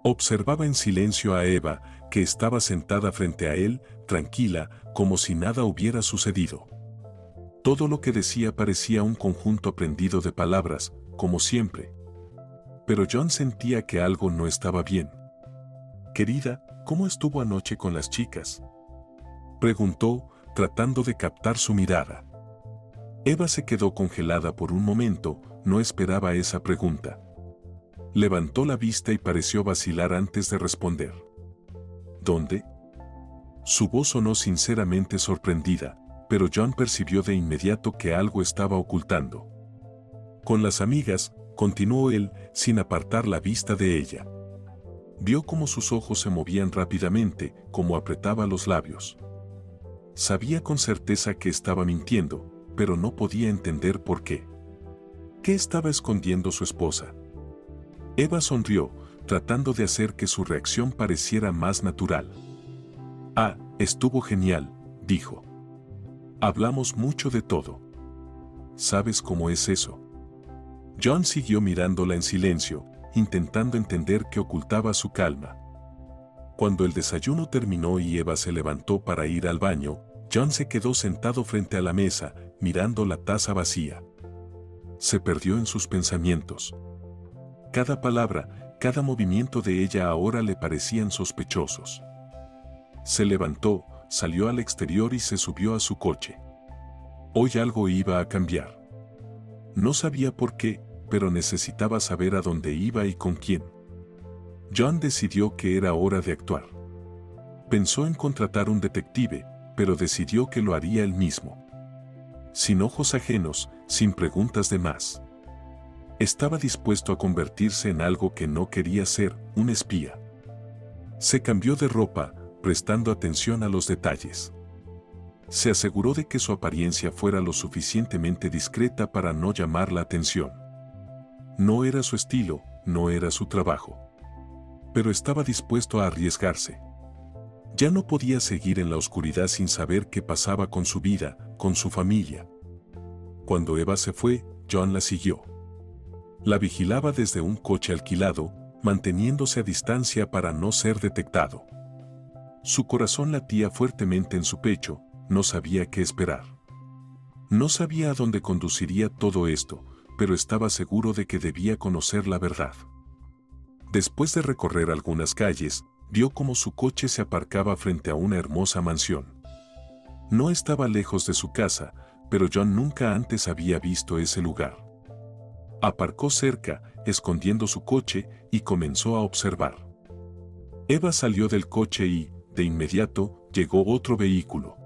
Observaba en silencio a Eva, que estaba sentada frente a él, tranquila, como si nada hubiera sucedido. Todo lo que decía parecía un conjunto aprendido de palabras, como siempre. Pero John sentía que algo no estaba bien. «Querida, ¿cómo estuvo anoche con las chicas?», preguntó, tratando de captar su mirada. Eva se quedó congelada por un momento, no esperaba esa pregunta. Levantó la vista y pareció vacilar antes de responder. «¿Dónde?». Su voz sonó sinceramente sorprendida, pero John percibió de inmediato que algo estaba ocultando. «Con las amigas», continuó él, sin apartar la vista de ella. Vio cómo sus ojos se movían rápidamente, cómo apretaba los labios. Sabía con certeza que estaba mintiendo, pero no podía entender por qué. ¿Qué estaba escondiendo su esposa? Eva sonrió, tratando de hacer que su reacción pareciera más natural. «Ah, estuvo genial», dijo. «Hablamos mucho de todo. ¿Sabes cómo es eso?». John siguió mirándola en silencio, intentando entender qué ocultaba su calma. Cuando el desayuno terminó y Eva se levantó para ir al baño, John se quedó sentado frente a la mesa, mirando la taza vacía. Se perdió en sus pensamientos. Cada palabra, cada movimiento de ella ahora le parecían sospechosos. Se levantó, salió al exterior y se subió a su coche. Hoy algo iba a cambiar. No sabía por qué, pero necesitaba saber a dónde iba y con quién. John decidió que era hora de actuar. Pensó en contratar un detective, pero decidió que lo haría él mismo. Sin ojos ajenos, sin preguntas de más. Estaba dispuesto a convertirse en algo que no quería ser, un espía. Se cambió de ropa, prestando atención a los detalles. Se aseguró de que su apariencia fuera lo suficientemente discreta para no llamar la atención. No era su estilo, no era su trabajo. Pero estaba dispuesto a arriesgarse. Ya no podía seguir en la oscuridad sin saber qué pasaba con su vida, con su familia. Cuando Eva se fue, John la siguió. La vigilaba desde un coche alquilado, manteniéndose a distancia para no ser detectado. Su corazón latía fuertemente en su pecho, no sabía qué esperar. No sabía a dónde conduciría todo esto, pero estaba seguro de que debía conocer la verdad. Después de recorrer algunas calles, vio cómo su coche se aparcaba frente a una hermosa mansión. No estaba lejos de su casa, pero John nunca antes había visto ese lugar. Aparcó cerca, escondiendo su coche, y comenzó a observar. Eva salió del coche y, de inmediato, llegó otro vehículo.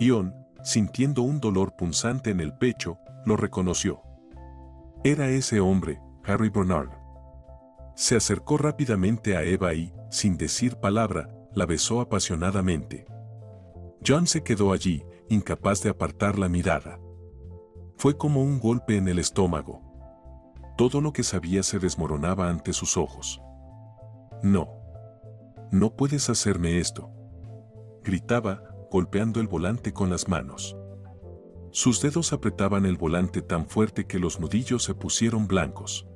John, sintiendo un dolor punzante en el pecho, lo reconoció. Era ese hombre, Harry Bernard. Se acercó rápidamente a Eva y, sin decir palabra, la besó apasionadamente. John se quedó allí, incapaz de apartar la mirada. Fue como un golpe en el estómago. Todo lo que sabía se desmoronaba ante sus ojos. No. No puedes hacerme esto. Gritaba, golpeando el volante con las manos. Sus dedos apretaban el volante tan fuerte que los nudillos se pusieron blancos.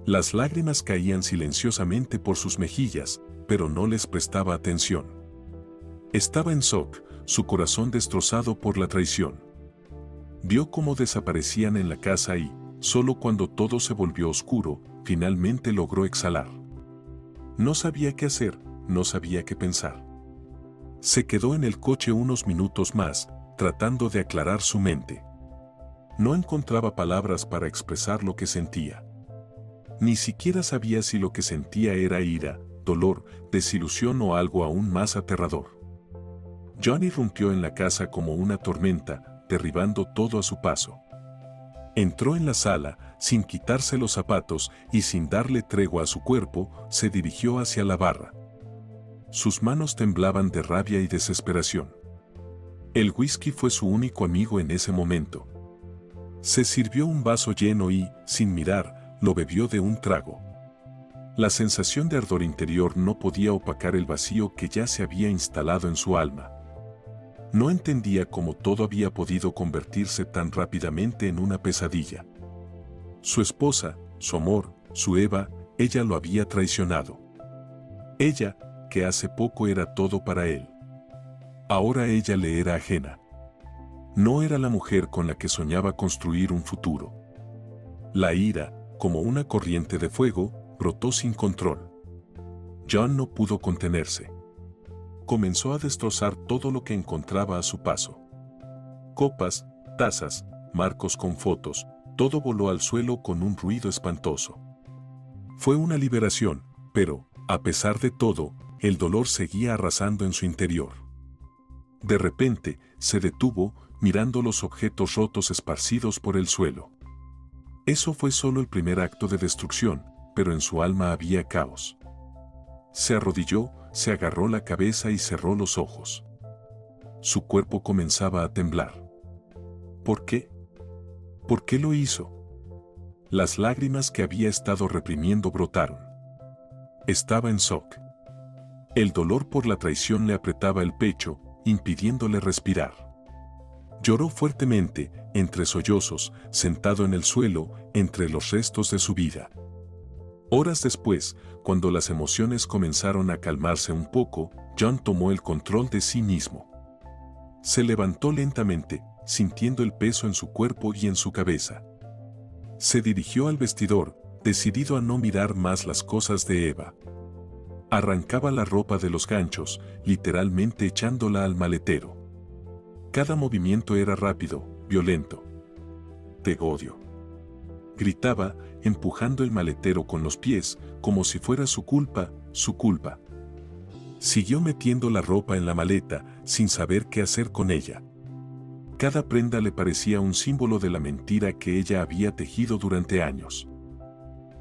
Las lágrimas caían silenciosamente por sus mejillas, pero no les prestaba atención. Estaba en shock, su corazón destrozado por la traición. Vio cómo desaparecían en la casa y, solo cuando todo se volvió oscuro, finalmente logró exhalar. No sabía qué hacer, no sabía qué pensar. Se quedó en el coche unos minutos más, tratando de aclarar su mente. No encontraba palabras para expresar lo que sentía. Ni siquiera sabía si lo que sentía era ira, dolor, desilusión o algo aún más aterrador. John irrumpió en la casa como una tormenta, derribando todo a su paso. Entró en la sala, sin quitarse los zapatos y sin darle tregua a su cuerpo, se dirigió hacia la barra. Sus manos temblaban de rabia y desesperación. El whisky fue su único amigo en ese momento. Se sirvió un vaso lleno y, sin mirar, lo bebió de un trago. La sensación de ardor interior no podía opacar el vacío que ya se había instalado en su alma. No entendía cómo todo había podido convertirse tan rápidamente en una pesadilla. Su esposa, su amor, su Eva, ella lo había traicionado. Ella, que hace poco era todo para él. Ahora ella le era ajena. No era la mujer con la que soñaba construir un futuro. La ira, como una corriente de fuego, brotó sin control. John no pudo contenerse. Comenzó a destrozar todo lo que encontraba a su paso. Copas, tazas, marcos con fotos, todo voló al suelo con un ruido espantoso. Fue una liberación, pero, a pesar de todo, el dolor seguía arrasando en su interior. De repente, se detuvo, mirando los objetos rotos esparcidos por el suelo. Eso fue solo el primer acto de destrucción, pero en su alma había caos. Se arrodilló, se agarró la cabeza y cerró los ojos. Su cuerpo comenzaba a temblar. ¿Por qué? ¿Por qué lo hizo? Las lágrimas que había estado reprimiendo brotaron. Estaba en shock. El dolor por la traición le apretaba el pecho, impidiéndole respirar. Lloró fuertemente, entre sollozos, sentado en el suelo, entre los restos de su vida. Horas después, cuando las emociones comenzaron a calmarse un poco, John tomó el control de sí mismo. Se levantó lentamente, sintiendo el peso en su cuerpo y en su cabeza. Se dirigió al vestidor, decidido a no mirar más las cosas de Eva. Arrancaba la ropa de los ganchos, literalmente echándola al maletero. Cada movimiento era rápido, violento. Te odio. Gritaba, empujando el maletero con los pies, como si fuera su culpa, su culpa. Siguió metiendo la ropa en la maleta, sin saber qué hacer con ella. Cada prenda le parecía un símbolo de la mentira que ella había tejido durante años.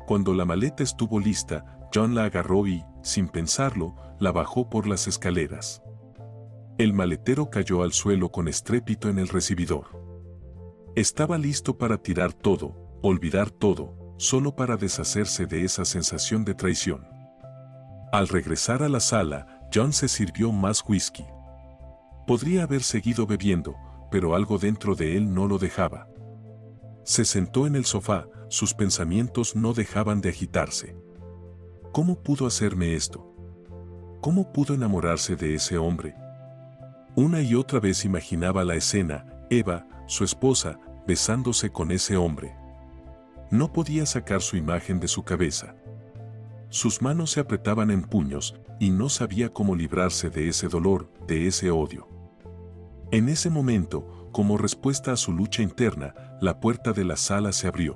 Cuando la maleta estuvo lista, John la agarró y, sin pensarlo, la bajó por las escaleras. El maletero cayó al suelo con estrépito en el recibidor. Estaba listo para tirar todo, olvidar todo, solo para deshacerse de esa sensación de traición. Al regresar a la sala, John se sirvió más whisky. Podría haber seguido bebiendo, pero algo dentro de él no lo dejaba. Se sentó en el sofá, sus pensamientos no dejaban de agitarse. ¿Cómo pudo hacerme esto? ¿Cómo pudo enamorarse de ese hombre? Una y otra vez imaginaba la escena, Eva, su esposa, besándose con ese hombre. No podía sacar su imagen de su cabeza. Sus manos se apretaban en puños, y no sabía cómo librarse de ese dolor, de ese odio. En ese momento, como respuesta a su lucha interna, la puerta de la sala se abrió.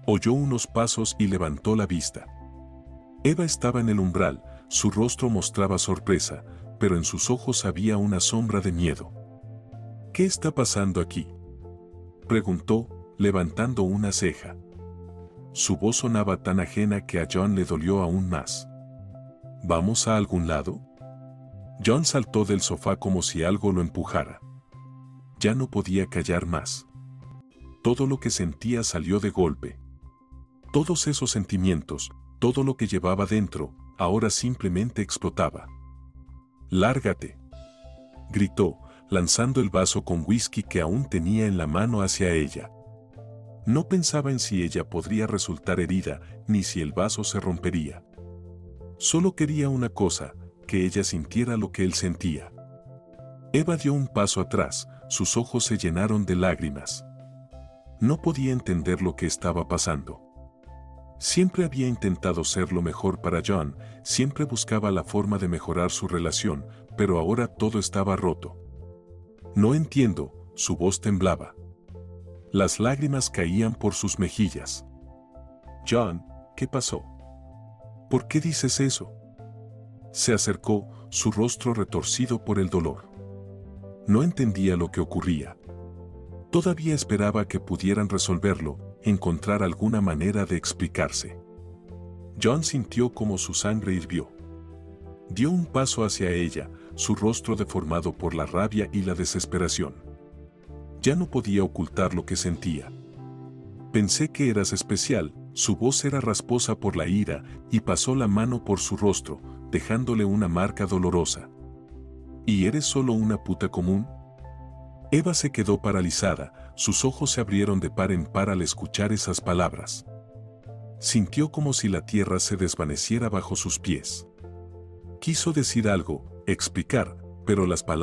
Oyó unos pasos y levantó la vista. Eva estaba en el umbral, Su rostro mostraba sorpresa, pero en sus ojos había una sombra de miedo. ¿Qué está pasando aquí?, preguntó, levantando una ceja. Su voz sonaba tan ajena que a John le dolió aún más. ¿Vamos a algún lado? John saltó del sofá como si algo lo empujara. Ya no podía callar más. Todo lo que sentía salió de golpe. Todos esos sentimientos, todo lo que llevaba dentro, ahora simplemente explotaba. «¡Lárgate!», gritó, lanzando el vaso con whisky que aún tenía en la mano hacia ella. No pensaba en si ella podría resultar herida, ni si el vaso se rompería. Solo quería una cosa, que ella sintiera lo que él sentía. Eva dio un paso atrás, sus ojos se llenaron de lágrimas. No podía entender lo que estaba pasando. Siempre había intentado ser lo mejor para John, siempre buscaba la forma de mejorar su relación, pero ahora todo estaba roto. «No entiendo», su voz temblaba. Las lágrimas caían por sus mejillas. «John, ¿qué pasó? ¿Por qué dices eso?». Se acercó, su rostro retorcido por el dolor. No entendía lo que ocurría. Todavía esperaba que pudieran resolverlo, encontrar alguna manera de explicarse. John sintió como su sangre hirvió. Dio un paso hacia ella, su rostro deformado por la rabia y la desesperación. Ya no podía ocultar lo que sentía. «Pensé que eras especial», su voz era rasposa por la ira, y pasó la mano por su rostro, dejándole una marca dolorosa. «¿Y eres solo una puta común?». Eva se quedó paralizada, sus ojos se abrieron de par en par al escuchar esas palabras. Sintió como si la tierra se desvaneciera bajo sus pies. Quiso decir algo, explicar, pero las palabras